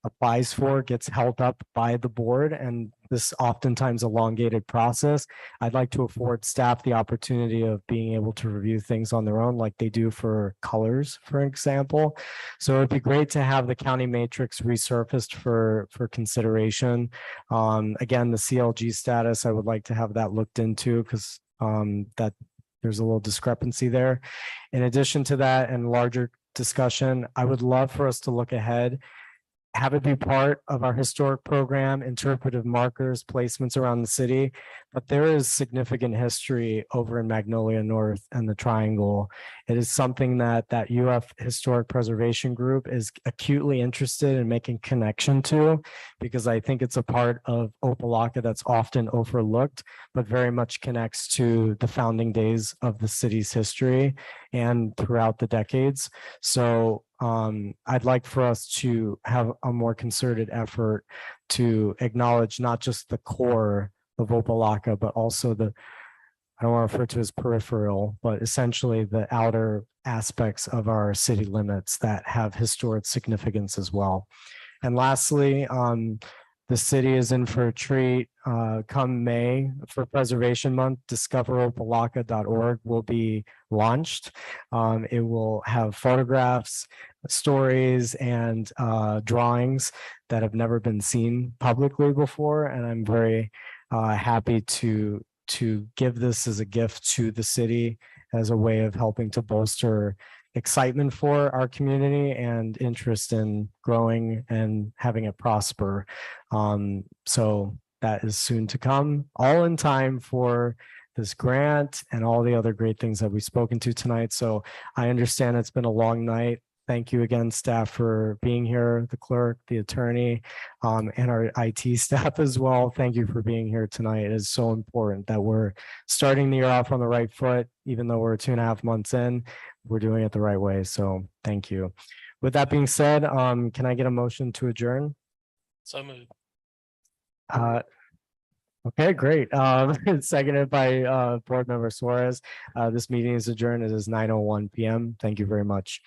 applies for gets held up by the board, and this oftentimes elongated process. I'd like to afford staff the opportunity of being able to review things on their own like they do for colors, for example. So it'd be great to have the county matrix resurfaced for consideration. Again, the CLG status, I would like to have that looked into because that there's a little discrepancy there. In addition to that and larger discussion, I would love for us to look ahead, have it be part of our historic program, interpretive markers, placements around the city. But there is significant history over in Magnolia North and the Triangle. It is something that UF Historic Preservation Group is acutely interested in making connection to, because I think it's a part of Opa-locka that's often overlooked, but very much connects to the founding days of the city's history and throughout the decades. So I'd like for us to have a more concerted effort to acknowledge not just the core of Opa-locka, but also I don't want to refer to as peripheral, but essentially the outer aspects of our city limits that have historic significance as well. And lastly, the city is in for a treat. Come May for Preservation Month, discoveropalocka.org will be launched. It will have photographs, stories, and drawings that have never been seen publicly before. And I'm very happy to give this as a gift to the city as a way of helping to bolster excitement for our community and interest in growing and having it prosper. So that is soon to come, all in time for this grant and all the other great things that we've spoken to tonight. So I understand it's been a long night. Thank you again, staff, for being here, the clerk, the attorney, and our IT staff as well. Thank you for being here tonight. It is so important that we're starting the year off on the right foot, even though we're 2.5 months in, we're doing it the right way. So thank you. With that being said, can I get a motion to adjourn? So moved. Okay, great. Seconded by Board Member Suarez. This meeting is adjourned. It is 9:01 p.m. Thank you very much.